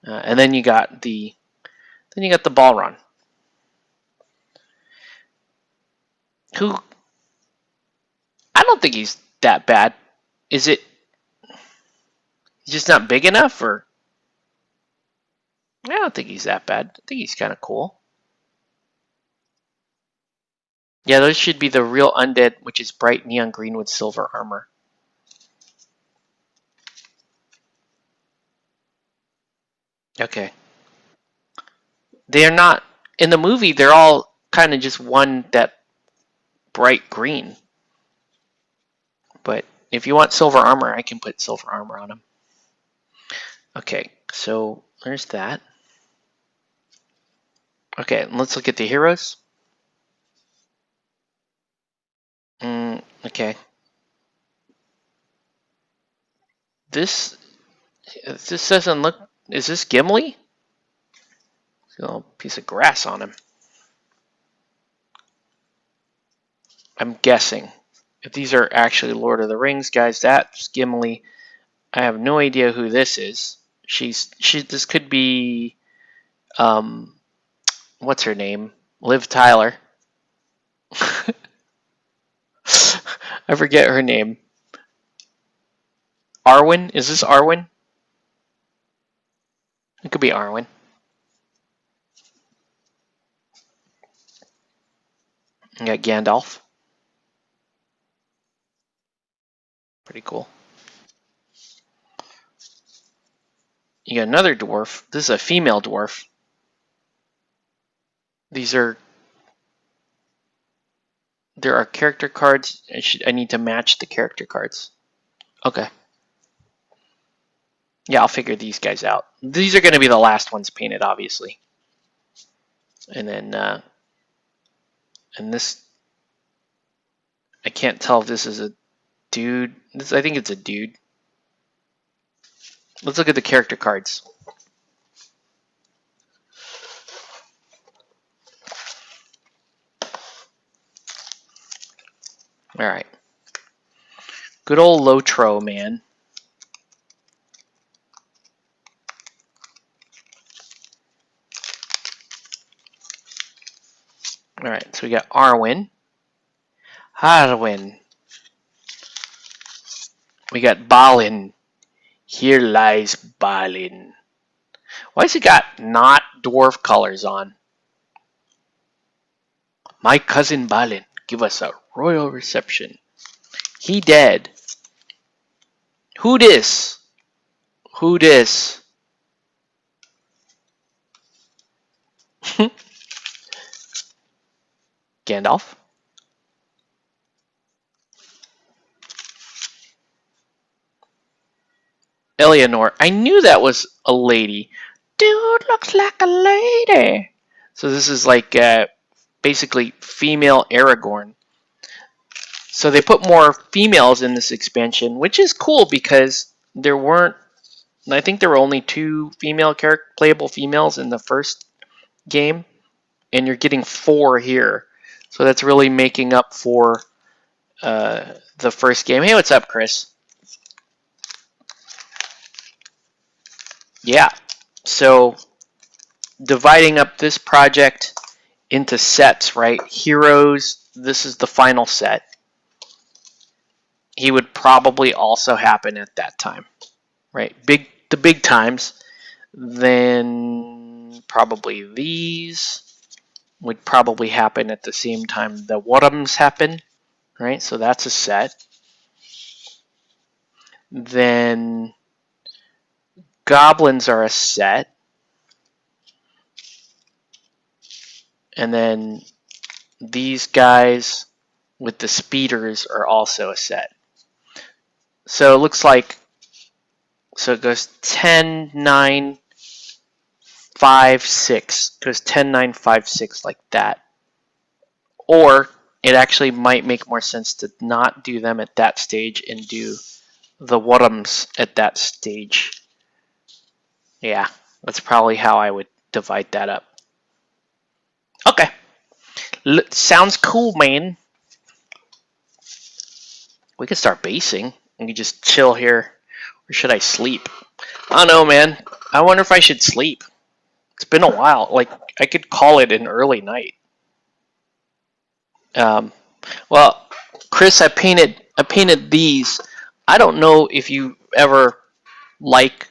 And then you got the Balron. Who, I don't think he's that bad. Is it just not big enough, or? I don't think he's that bad. I think he's kind of cool. Yeah, those should be the real undead, which is bright neon green with silver armor. Okay. They are not, in the movie, they're all kind of just one that bright green. But if you want silver armor, I can put silver armor on them. Okay, so there's that. Okay, let's look at the heroes. Okay. This doesn't look. Is this Gimli? A little piece of grass on him. I'm guessing. If these are actually Lord of the Rings guys, that's Gimli. I have no idea who this is. This could be what's her name? Liv Tyler. I forget her name. Arwen? Is this Arwen? It could be Arwen. You got Gandalf. Pretty cool. You got another dwarf. This is a female dwarf. There are character cards. I need to match the character cards. Okay. Yeah, I'll figure these guys out. These are going to be the last ones painted, obviously. And then, and this, I can't tell if this is a dude. I think it's a dude. Let's look at the character cards. All right. Good old Lotro, man. All right, so we got Arwen. Harwin. We got Balin. Here lies Balin. Why has he got not dwarf colors on? My cousin Balin, give us a royal reception. He dead. Who dis? Who dis? Gandalf. Eleanor. I knew that was a lady. Dude looks like a lady. So this is like basically female Aragorn. So they put more females in this expansion, which is cool because there weren't. I think there were only 2 playable females in the first game, and you're getting 4 here. So that's really making up for the first game. Hey, what's up, Chris? Yeah. So dividing up this project into sets, right? Heroes, this is the final set. He would probably also happen at that time, right? The big times. Then probably these would probably happen at the same time the Worms happen, right? So that's a set. Then Goblins are a set. And then these guys with the speeders are also a set. So it looks like, so it goes 10, 9, 5, 6. It goes 10, 9, 5, 6 like that. Or it actually might make more sense to not do them at that stage and do the Worms at that stage. Yeah, that's probably how I would divide that up. Okay. Sounds cool, man. We can start basing. We can just chill here. Or should I sleep? I don't know, man. I wonder if I should sleep. It's been a while. Like, I could call it an early night. Well, Chris, I painted these. I don't know if you ever like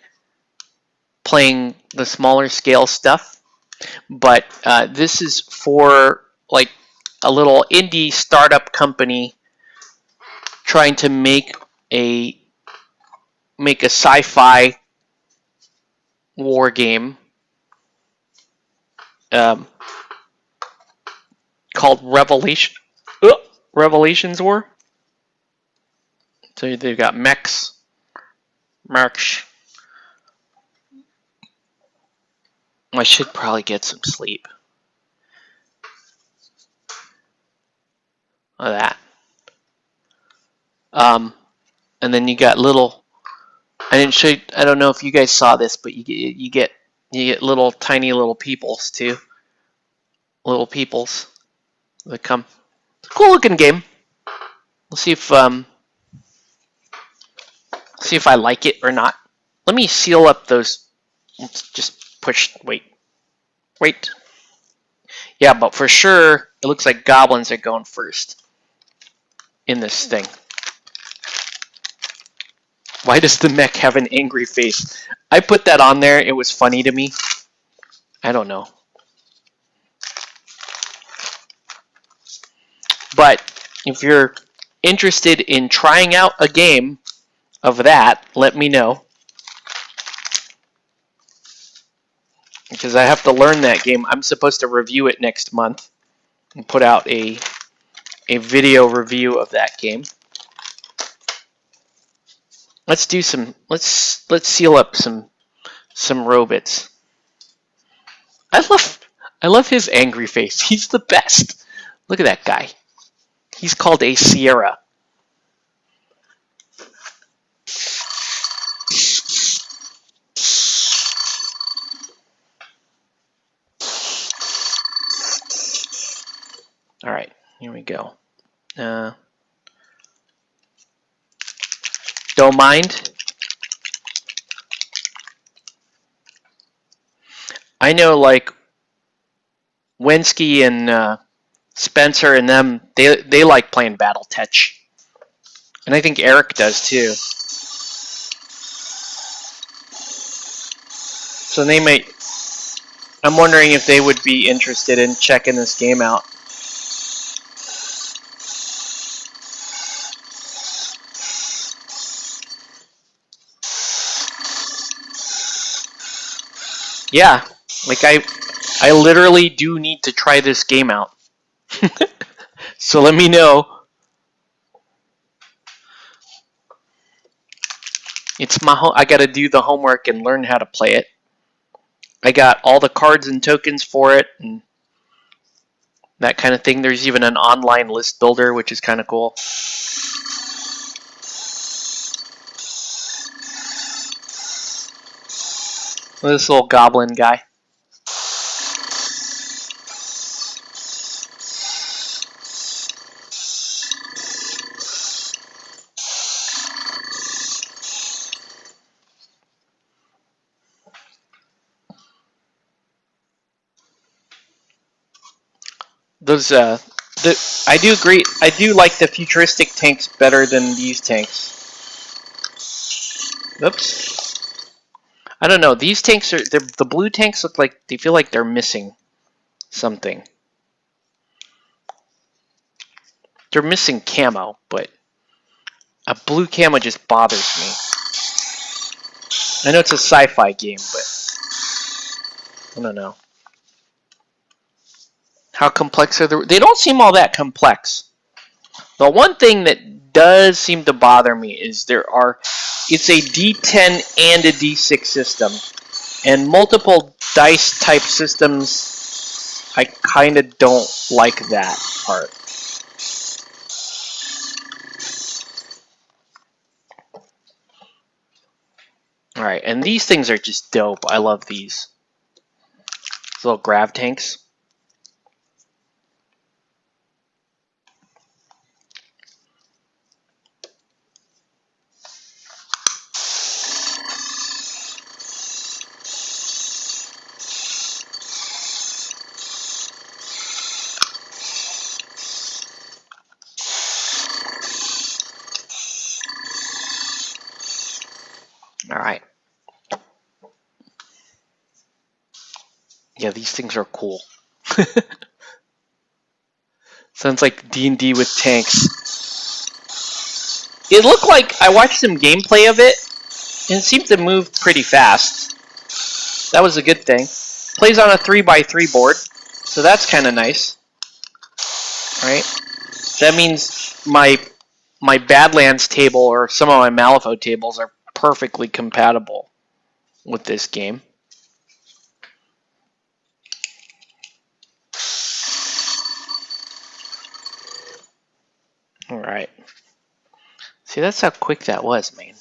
playing the smaller scale stuff, but this is for like a little indie startup company trying to make a sci-fi war game called Revelations War. So they've got mechs, march. I should probably get some sleep. Of that. And then you got little. I didn't show. I don't know if you guys saw this, but you get little tiny little peoples too. Little peoples that come. It's a cool looking game. We'll see if I like it or not. Let me seal up those. Let's just push. Wait. Yeah, but for sure, it looks like goblins are going first in this thing. Why does the mech have an angry face? I put that on there. It was funny to me. I don't know. But if you're interested in trying out a game of that, let me know. Because I have to learn that game. I'm supposed to review it next month and put out a video review of that game. Let's do some. Let's seal up some robots. I love his angry face. He's the best. Look at that guy. He's called a Sierra. All right, here we go. Don't mind. I know, like Wensky and Spencer and them, they like playing BattleTech, and I think Eric does too. So they may. I'm wondering if they would be interested in checking this game out. Yeah, like I literally do need to try this game out. So let me know. It's my I got to do the homework and learn how to play it. I got all the cards and tokens for it and that kind of thing. There's even an online list builder, which is kind of cool. This little goblin guy. Those I do agree. I do like the futuristic tanks better than these tanks. Oops. I don't know. These tanks are the blue tanks look like they feel like they're missing something. They're missing camo, but a blue camo just bothers me. I know it's a sci-fi game, but I don't know. How complex are they don't seem all that complex. The one thing that does seem to bother me is it's a D10 and a D6 system. And multiple dice type systems, I kind of don't like that part. Alright, and these things are just dope. I love these. These little grav tanks. Alright. Yeah, these things are cool. Sounds like D&D with tanks. It looked like, I watched some gameplay of it, and it seemed to move pretty fast. That was a good thing. Plays on a 3x3 board, so that's kind of nice. Right? That means my Badlands table or some of my Malifaux tables are perfectly compatible with this game. Alright. See, that's how quick that was, man.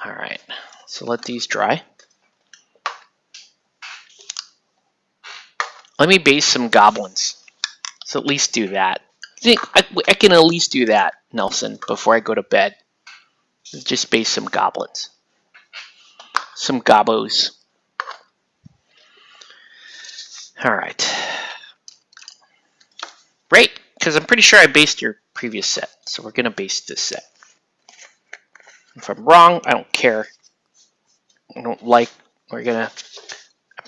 Alright. So let these dry. Let me base some goblins. So at least do that. I can at least do that, Nelson, before I go to bed. Just base some goblins. Some gobos. Alright. Right, because I'm pretty sure I based your previous set. So we're going to base this set. If I'm wrong, I don't care. I don't like, I'm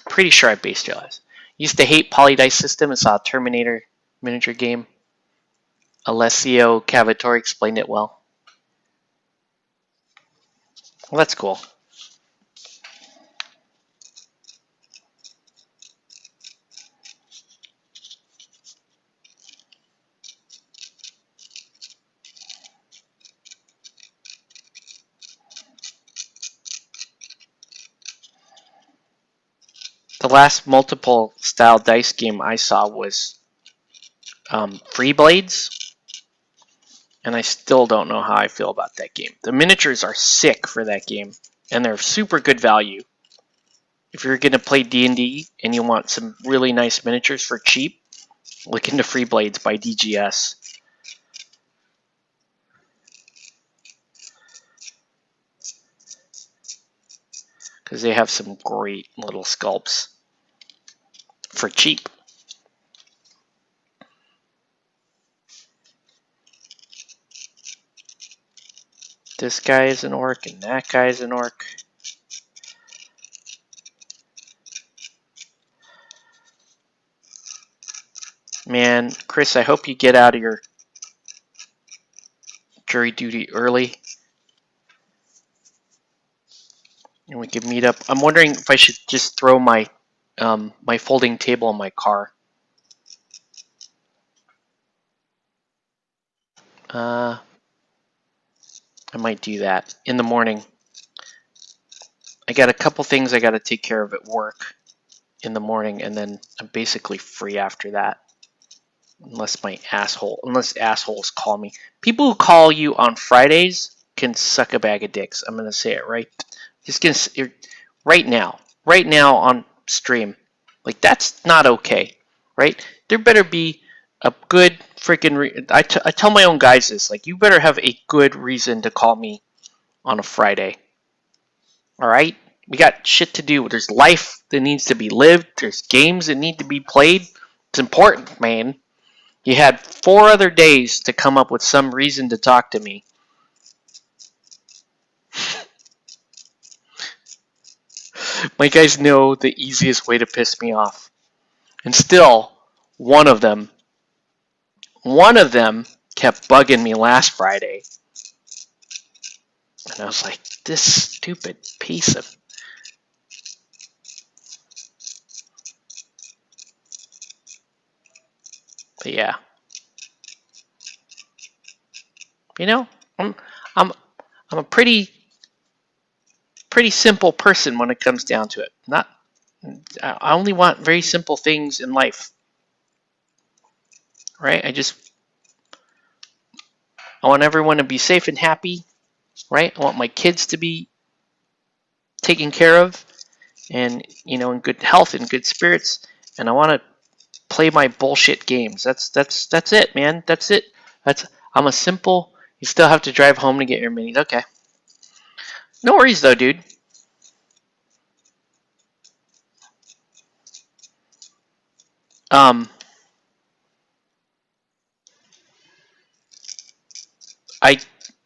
pretty sure I based your last. Used to hate poly-dice system and saw a Terminator miniature game. Alessio Cavatore explained it well. Well, that's cool. The last multiple style dice game I saw was Free Blades, and I still don't know how I feel about that game. The miniatures are sick for that game, and they're super good value. If you're going to play D&D and you want some really nice miniatures for cheap, look into Free Blades by DGS. Because they have some great little sculpts for cheap. This guy is an orc and that guy is an orc. Man, Chris, I hope you get out of your jury duty early. And we can meet up. I'm wondering if I should just throw my my folding table in my car. I might do that in the morning. I got a couple things I got to take care of at work in the morning, and then I'm basically free after that. Unless assholes call me. People who call you on Fridays can suck a bag of dicks. I'm gonna say it right. Right now on stream. Like, that's not okay, right? There better be a good freaking. I tell my own guys this. Like, you better have a good reason to call me on a Friday. All right, we got shit to do. There's life that needs to be lived. There's games that need to be played. It's important, man. You had 4 other days to come up with some reason to talk to me. My guys know the easiest way to piss me off. And still, one of them kept bugging me last Friday. And I was like, this stupid piece of... But yeah. You know, I'm a pretty simple person when it comes down to it. I only want very simple things in life. Right? I want everyone to be safe and happy. Right? I want my kids to be taken care of, and in good health and good spirits. And I want to play my bullshit games. That's it, man. That's it. I'm a simple. You still have to drive home to get your minis. Okay. No worries though, dude.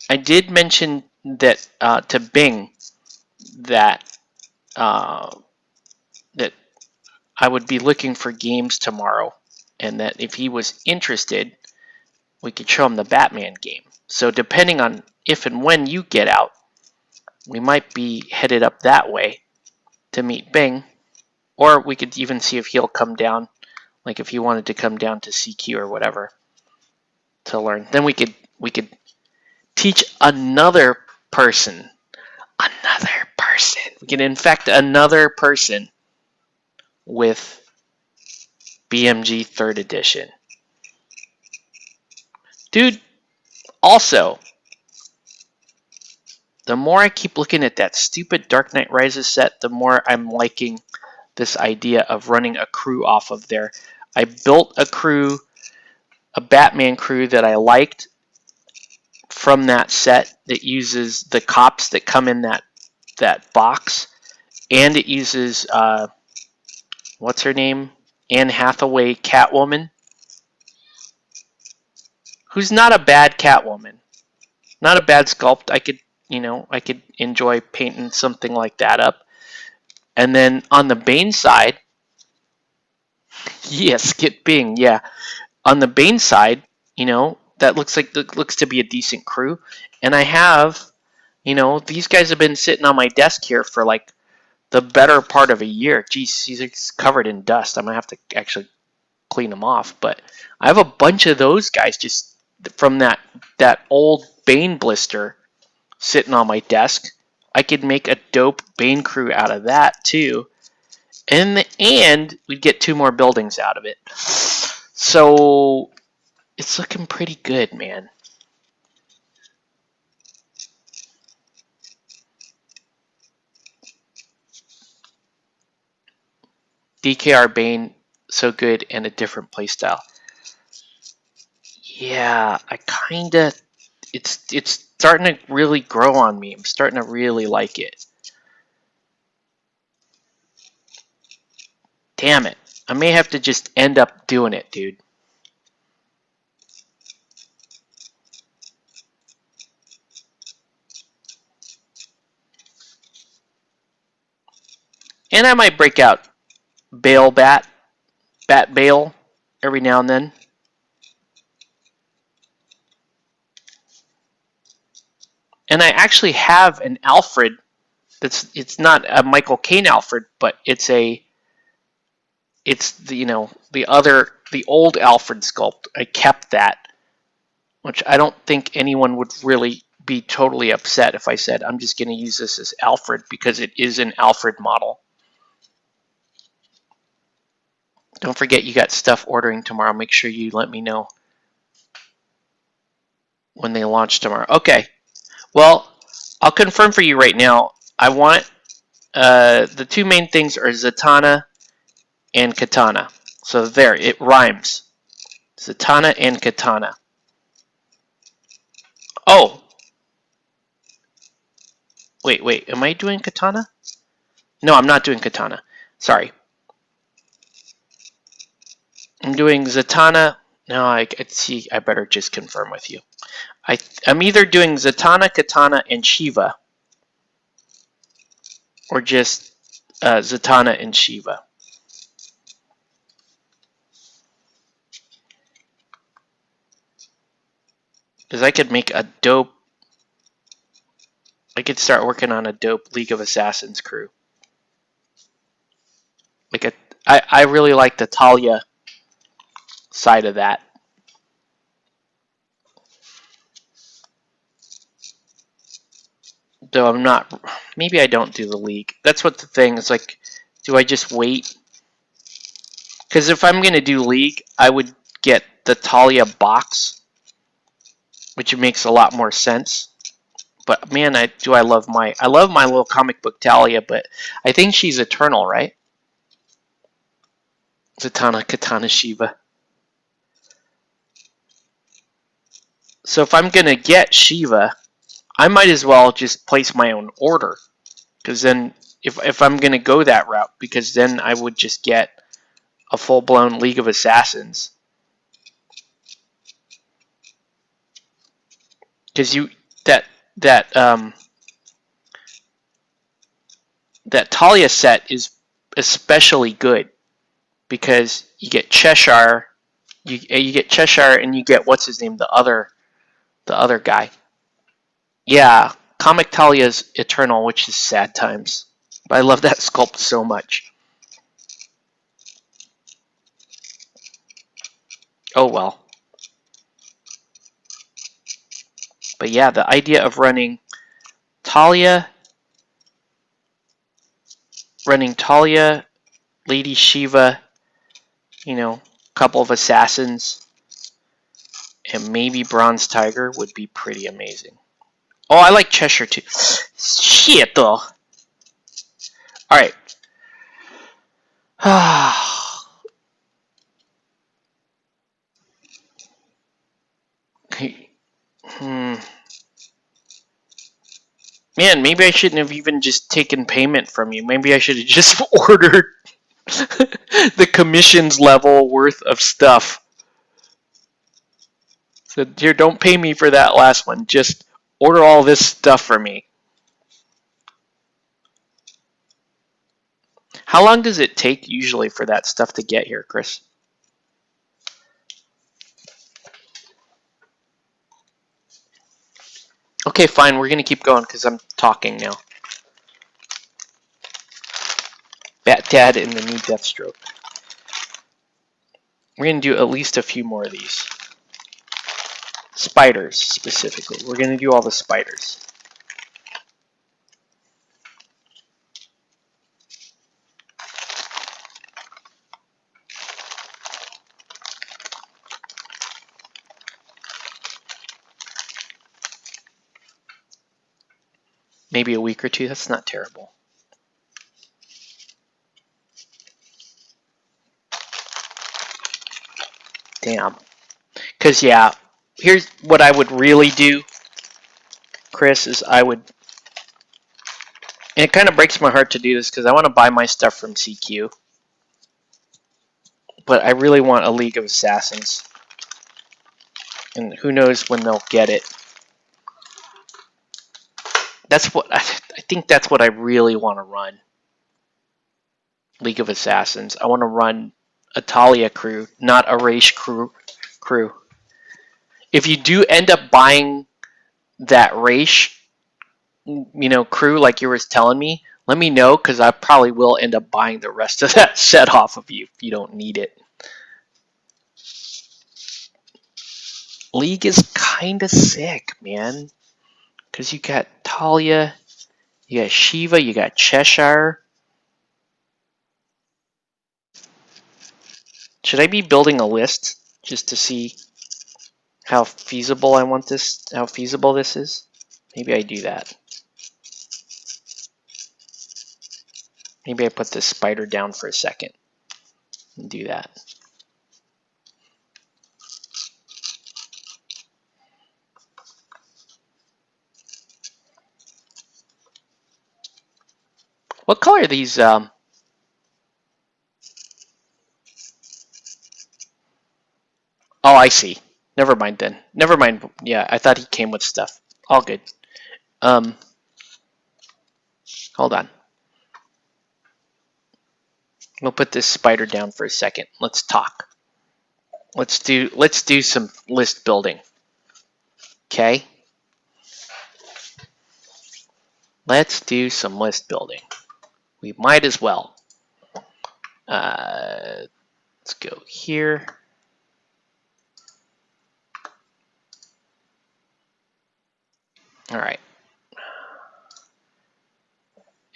I did mention that to Bing that that I would be looking for games tomorrow. and that if he was interested, we could show him the Batman game. So depending on if and when you get out, we might be headed up that way to meet Bing, or we could even see if he'll come down, like if he wanted to come down to CQ or whatever to learn. Then we could teach another person. We can infect another person with BMG 3rd edition. Dude, also, the more I keep looking at that stupid Dark Knight Rises set, the more I'm liking this idea of running a crew off of there. I built a crew, a Batman crew that I liked from that set that uses the cops that come in that box, and it uses what's her name? Anne Hathaway Catwoman, who's not a bad Catwoman. Not a bad sculpt. I could enjoy painting something like that up. And then on the Bane side, yes, get Bing, yeah. On the Bane side, that looks to be a decent crew. And I have, these guys have been sitting on my desk here for like the better part of a year. Geez, he's covered in dust. I'm gonna have to actually clean them off. But I have a bunch of those guys just from that old Bane blister sitting on my desk. I could make a dope Bane crew out of that too. In the end, we'd get 2 more buildings out of it. So it's looking pretty good, man. DKR Bane, so good, and a different playstyle. Yeah, it's starting to really grow on me. I'm starting to really like it. Damn it. I may have to just end up doing it, dude. And I might break out Bale Bat Bale every now and then. And I actually have an Alfred it's not a Michael Caine Alfred, but it's the old Alfred sculpt. I kept that, which I don't think anyone would really be totally upset if I said I'm just going to use this as Alfred because it is an Alfred model. Don't forget you got stuff ordering tomorrow. Make sure you let me know when they launch tomorrow. Okay. Well, I'll confirm for you right now. I want the 2 main things are Zatanna and Katana. So there, it rhymes. Zatanna and Katana. Oh! Wait, am I doing Katana? No, I'm not doing Katana. Sorry. I'm doing Zatanna. No, I better just confirm with you. I'm either doing Zatanna, Katana, and Shiva, or just Zatanna and Shiva. Because I could make a dope... I could start working on a dope League of Assassins crew. I really like the Talia side of that. Though I'm not... Maybe I don't do the League. That's what the thing is like. Do I just wait? Because if I'm going to do League, I would get the Talia box, which makes a lot more sense. But man, I love my little comic book Talia, but I think she's eternal, right? Zatanna, Katana, Shiva. So if I'm gonna get Shiva, I might as well just place my own order, because then if I'm gonna go that route, because then I would just get a full-blown League of Assassins. Because that Talia set is especially good because you get Cheshire You get Cheshire and you get what's his name, the other guy. Yeah, Comic Talia's Eternal, which is sad times. But I love that sculpt so much. Oh well. But yeah, the idea of running Talia, Lady Shiva, you know, a couple of assassins, and maybe Bronze Tiger would be pretty amazing. Oh, I like Cheshire too. Shit, though. Alright. Man, maybe I shouldn't have even just taken payment from you. Maybe I should have just ordered the commissions level worth of stuff. So here, don't pay me for that last one. Just order all this stuff for me. How long does it take usually for that stuff to get here, Chris? Okay, fine. We're going to keep going because I'm talking now. Bat Dad and the new Deathstroke. We're going to do at least a few more of these. Spiders, specifically. We're going to do all the spiders. Maybe a week or two. That's not terrible. Damn. Because, yeah, here's what I would really do, Chris, is I would... And it kind of breaks my heart to do this because I want to buy my stuff from CQ. But I really want a League of Assassins. And who knows when they'll get it. That's what I think that's what I really want to run. League of Assassins. I want to run a Talia crew, not a Raish crew. If you do end up buying that Raish, crew like you were telling me, let me know because I probably will end up buying the rest of that set off of you if you don't need it. League is kind of sick, man. Because you got Talia, you got Shiva, you got Cheshire. Should I be building a list just to see how feasible this is? Maybe I do that. Maybe I put this spider down for a second and do that. What color are these? Oh, I see. Never mind then. Never mind. Yeah, I thought he came with stuff. All good. Hold on. We'll put this spider down for a second. Let's talk. Let's do some list building. Okay? Let's do some list building. We might as well. Let's go here. All right.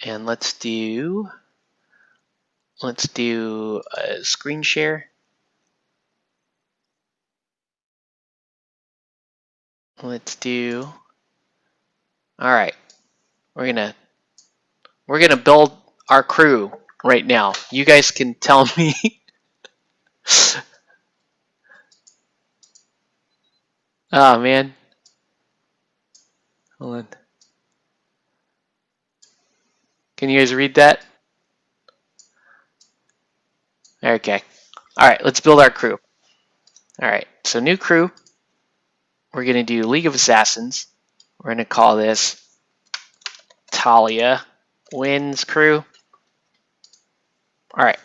And let's do a screen share. Let's do. All right. We're gonna build our crew right now. You guys can tell me. Oh man. Hold on. Can you guys read that? Okay. All right, let's build our crew. All right, so new crew. We're going to do League of Assassins. We're going to call this Talia Wins crew. All right.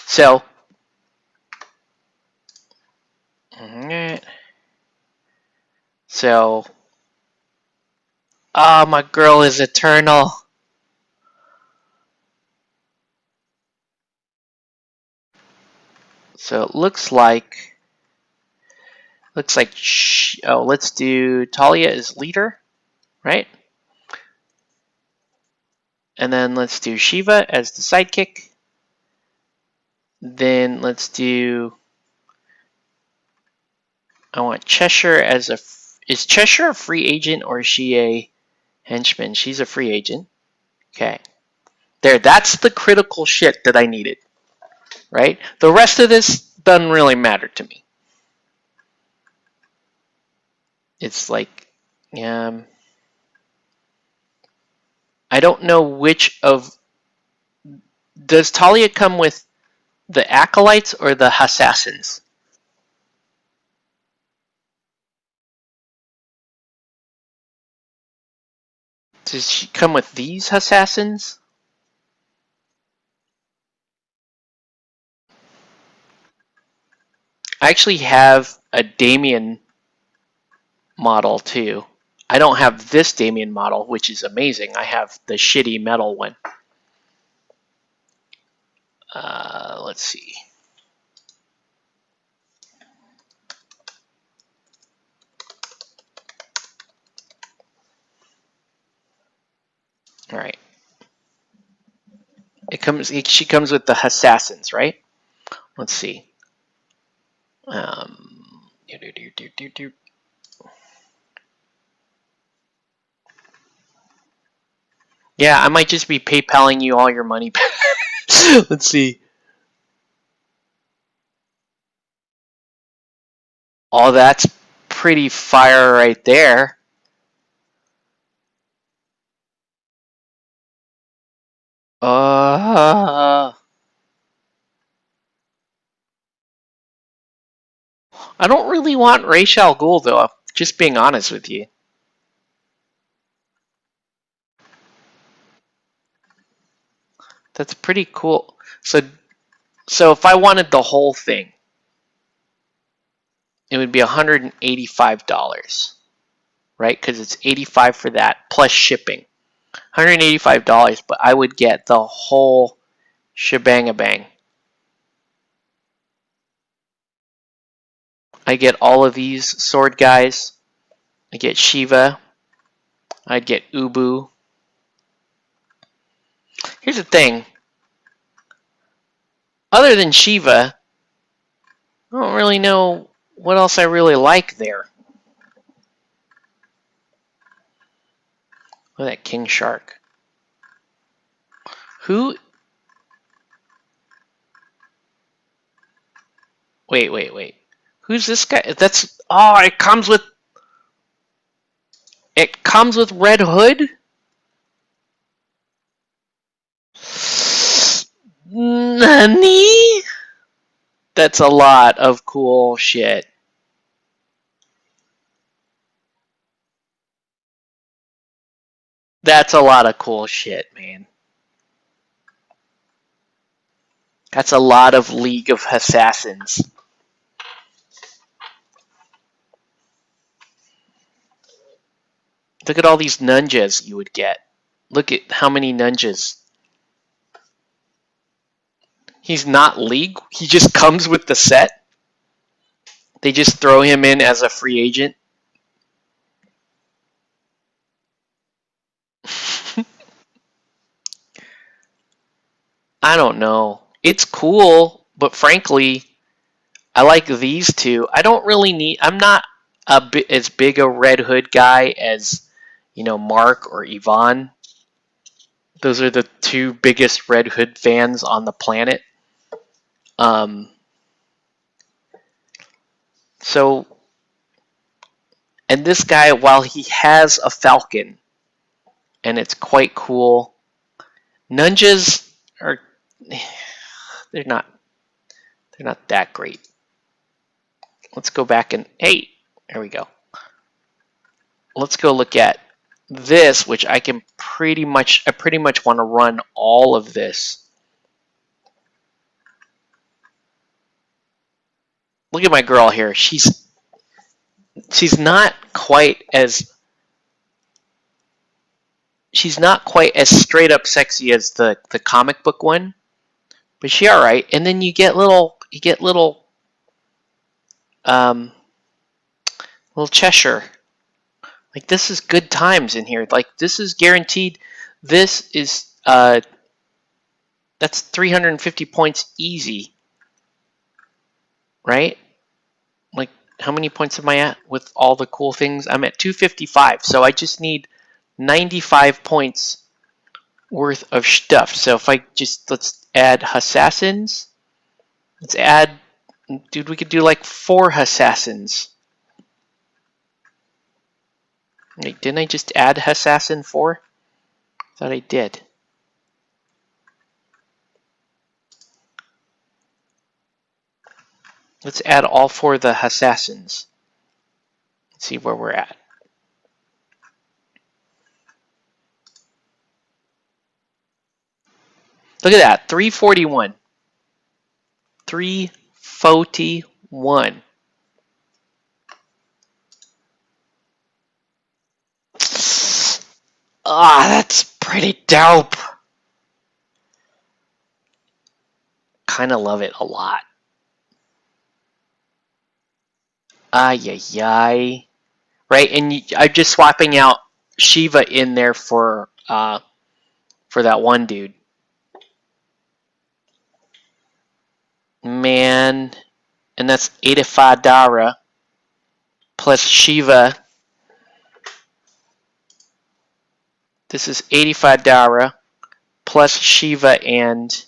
So So, ah, my girl is eternal. So it looks like oh, let's do Talia as leader, right? And then let's do Shiva as the sidekick. Then let's do, I want Cheshire as a, is Cheshire a free agent or is she a henchman? She's a free agent. Okay. There, that's the critical shit that I needed, right? The rest of this doesn't really matter to me. It's like, I don't know which of, does Talia come with the acolytes or the assassins? Does she come with these assassins? I actually have a Damien model too. I don't have this Damien model, which is amazing. I have the shitty metal one. Let's see. All right. She comes with the assassins, right? Let's see. Yeah, I might just be PayPaling you all your money. Let's see. Oh, that's pretty fire right there. I don't really want Ra's al Ghul though. Just being honest with you. That's pretty cool. So if I wanted the whole thing, it would be $185, right? Because it's $85 for that plus shipping. $185, but I would get the whole shebang-a-bang. I get all of these sword guys. I get Shiva. I'd get Ubu. Here's the thing. Other than Shiva, I don't really know what else I really like there. Look at that King Shark. Who? Wait. Who's this guy? That's, oh, it comes with Red Hood? Nani? That's a lot of cool shit. That's a lot of cool shit, man. That's a lot of League of Assassins. Look at all these ninjas you would get. Look at how many ninjas. He's not League. He just comes with the set. They just throw him in as a free agent. I don't know. It's cool, but frankly, I like these two. I don't really need. I'm not as big a Red Hood guy as, Mark or Yvonne. Those are the two biggest Red Hood fans on the planet. So, and this guy, while he has a falcon, and it's quite cool, ninjas are they're not that great. Let's go back and hey, there we go. Let's go look at this, which I pretty much want to run all of this. Look at my girl here. She's she's not quite as straight up sexy as the comic book one, but she all right. And then you get little little Cheshire. Like, this is good times in here. Like, this is guaranteed. This is that's 350 points easy, right? Like, how many points am I at with all the cool things? I'm at 255, so I just need 95 points worth of stuff. So if I just, let's add assassins. Let's add, dude, we could do like 4 assassins. Wait, didn't I just add assassin 4? I thought I did. Let's add all 4 of the assassins. Let's see where we're at. Look at that, 341. 341. Ah, that's pretty dope. Kind of love it a lot. Ay, ay, ay. Right, and I'm just swapping out Shiva in there for that one dude. Man, and that's 85 Dara plus Shiva. This is 85 Dara plus Shiva and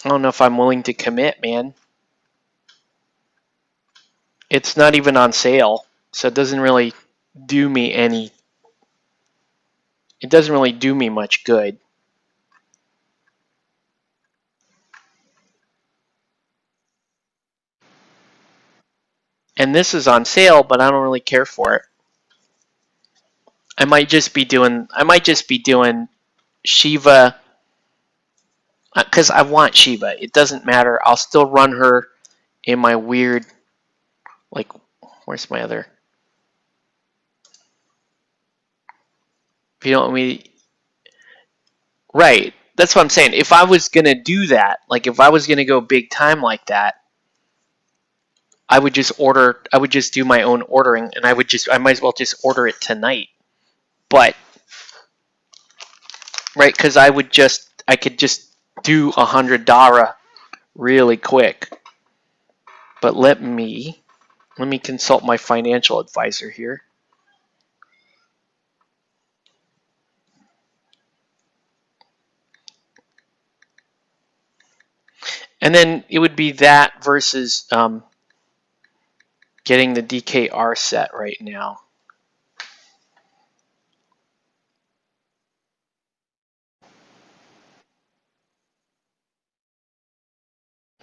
I don't know if I'm willing to commit, man. It's not even on sale, so it doesn't really do me any. It doesn't really do me much good. And this is on sale, but I don't really care for it. I might just be doing Shiva because I want Shiva. It doesn't matter. I'll still run her in my weird, like, where's my other? If you don't want me, right? That's what I'm saying. If I was gonna do that, like if I was gonna go big time like that, I would just order. I would just do my own ordering, and I might as well just order it tonight. But right, because I could just do 100 Dara really quick. But let me consult my financial advisor here. And then it would be that versus getting the DKR set right now.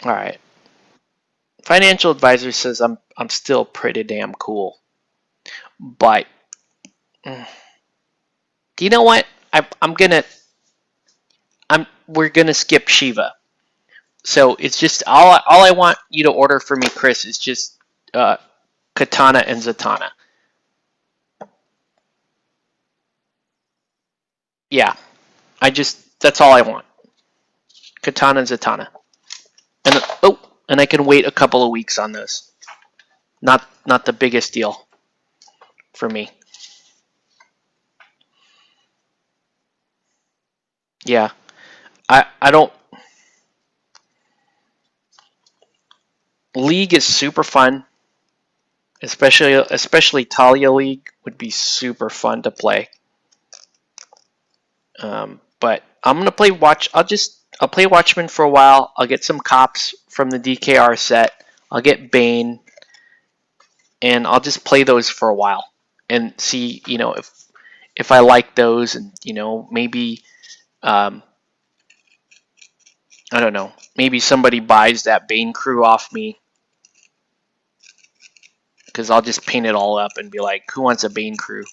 All right. Financial advisor says I'm still pretty damn cool. But you know what? We're gonna skip Shiva. So it's just all I want you to order for me, Chris, is just Katana and Zatanna. Yeah, that's all I want. Katana and Zatanna. And I can wait a couple of weeks on those. Not the biggest deal for me. Yeah, I don't. League is super fun, especially Talia League would be super fun to play. But I'm gonna play Watch. I'll play Watchmen for a while. I'll get some cops from the DKR set. I'll get Bane, and I'll just play those for a while and see, if I like those, and maybe I don't know, maybe somebody buys that Bane crew off me, because I'll just paint it all up and be like, who wants a Bane crew?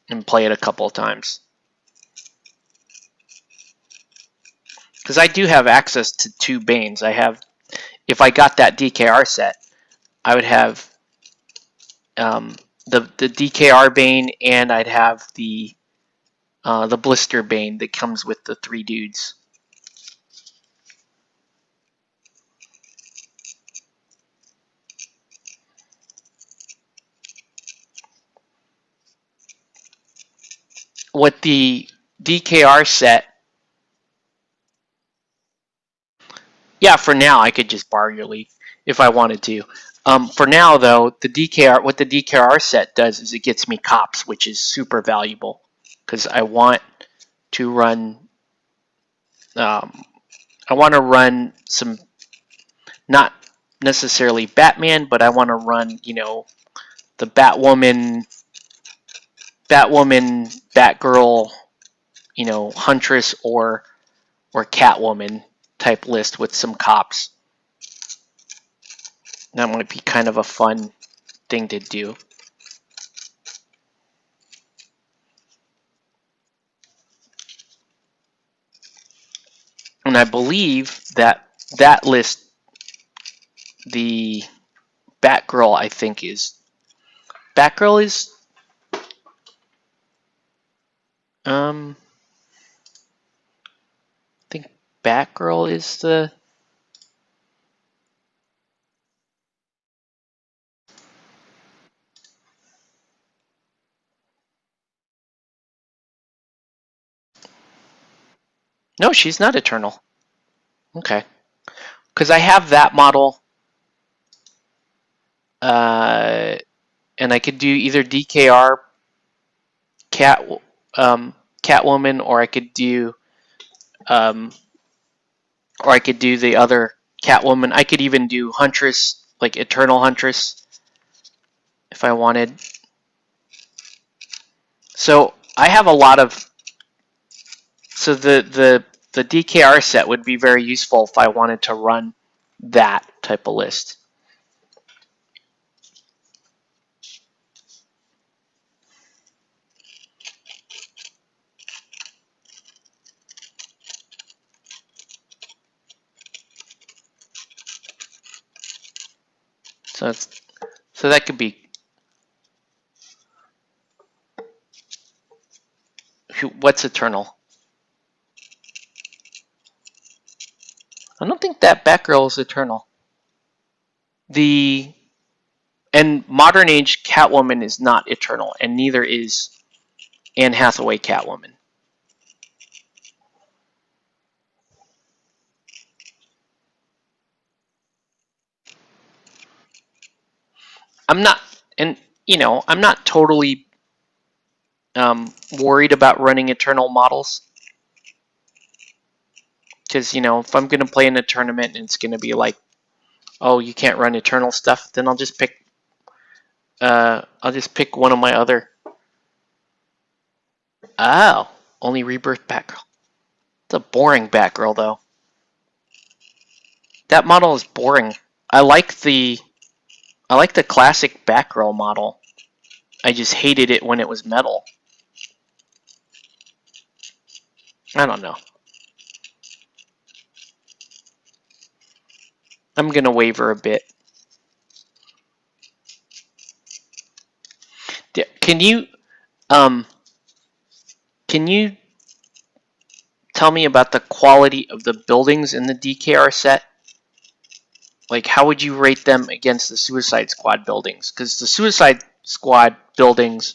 And play it a couple of times. because I do have access to 2 Banes. I have, if I got that DKR set, I would have the DKR Bane, and I'd have the Blister Bane that comes with the 3 dudes. What the DKR set, yeah, for now I could just borrow your leaf if I wanted to. For now, though, what the DKR set does is it gets me cops, which is super valuable because I want to run. I want to run some, not necessarily Batman, but I want to run, the Batwoman, Batgirl, Huntress or Catwoman type list with some cops. That might be kind of a fun thing to do. And I believe that list, the Batgirl, I think Batgirl is I think Batgirl is the no, she's not Eternal. Okay, because I have that model, and I could do either DKR Catwoman, or I could do the other Catwoman. I could even do Huntress, like Eternal Huntress, if I wanted. So I have a lot of. So the DKR set would be very useful if I wanted to run that type of list. So that could be. What's Eternal? I don't think that Batgirl is Eternal. And modern age Catwoman is not Eternal, and neither is Anne Hathaway Catwoman. I'm not, and I'm not totally worried about running Eternal models, because if I'm gonna play in a tournament and it's gonna be like, oh, you can't run Eternal stuff, then I'll just pick one of my other. Oh, only Rebirth Batgirl. It's a boring Batgirl though. That model is boring. I like the classic Batgirl model. I just hated it when it was metal. I don't know. I'm gonna waver a bit. Can you tell me about the quality of the buildings in the DKR set? Like, how would you rate them against the Suicide Squad buildings? Because the Suicide Squad buildings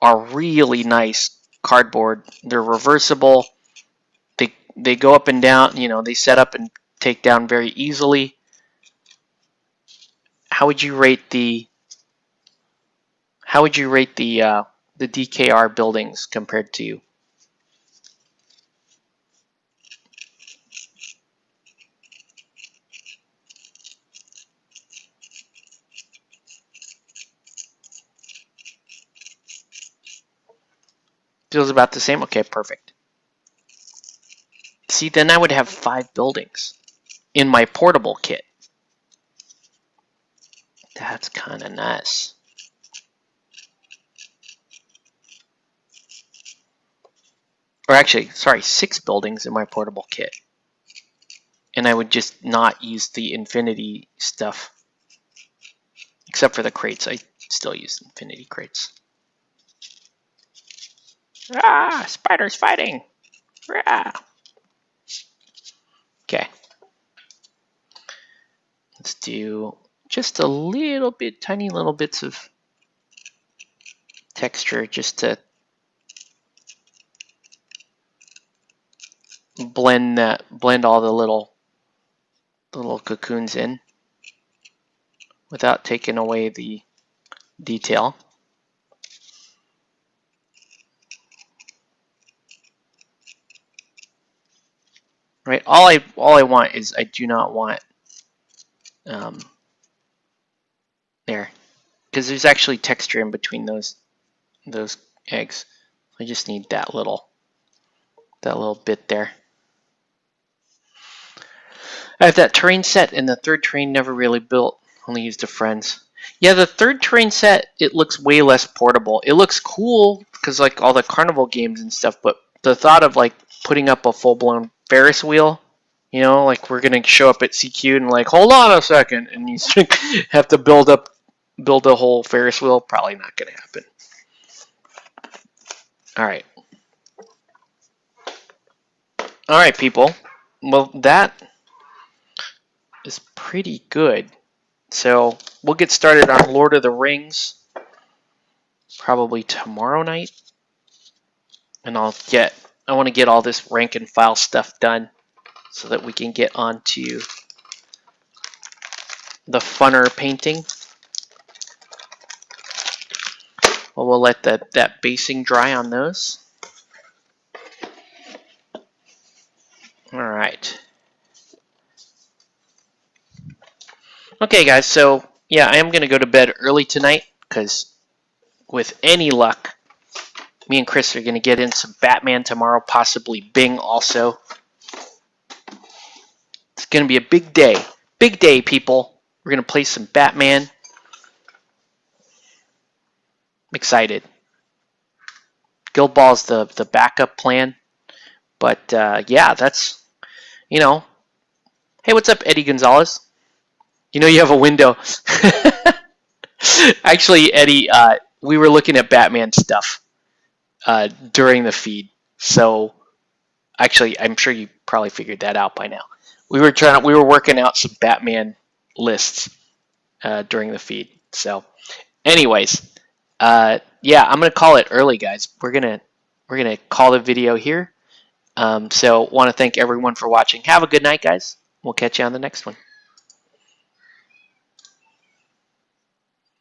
are really nice cardboard. They're reversible. They go up and down. They set up and take down very easily. How would you rate the DKR buildings compared to? Feels about the same? Okay, perfect. See, then I would have 5 buildings in my portable kit. That's kind of nice. Or actually, sorry, 6 buildings in my portable kit. and I would just not use the infinity stuff. Except for the crates, I still use infinity crates. Ah, spiders fighting! Ah. Okay. Let's do just a little bit, tiny little bits of texture just to blend all the little cocoons in without taking away the detail. Right. All I want is I do not want there, because there's actually texture in between those eggs. I just need that little bit there. I have that terrain set, and the third terrain never really built. Only used to friends. Yeah, the third terrain set, it looks way less portable. It looks cool because like all the carnival games and stuff, but the thought of like putting up a full-blown Ferris wheel, you know, like we're gonna show up at CQ and like, hold on a second, and you have to build a whole Ferris wheel. Probably not gonna happen. All right, people. Well, that is pretty good. So we'll get started on Lord of the Rings probably tomorrow night, and I want to get all this rank and file stuff done so that we can get on to the funner painting. Well, we'll let that basing dry on those. All right. Okay, guys, so yeah, I am going to go to bed early tonight because with any luck, me and Chris are going to get in some Batman tomorrow, possibly Bing also. It's going to be a big day. Big day, people. We're going to play some Batman. I'm excited. Guild Ball's the backup plan. But yeah, that's, you know. Hey, what's up, Eddie Gonzalez? You know you have a window. Actually, Eddie, we were looking at Batman stuff during the feed. So, actually, I'm sure you probably figured that out by now. We were working out some Batman lists during the feed. So, anyways, yeah, I'm gonna call it early, guys. We're gonna call the video here. So, want to thank everyone for watching. Have a good night, guys. We'll catch you on the next one.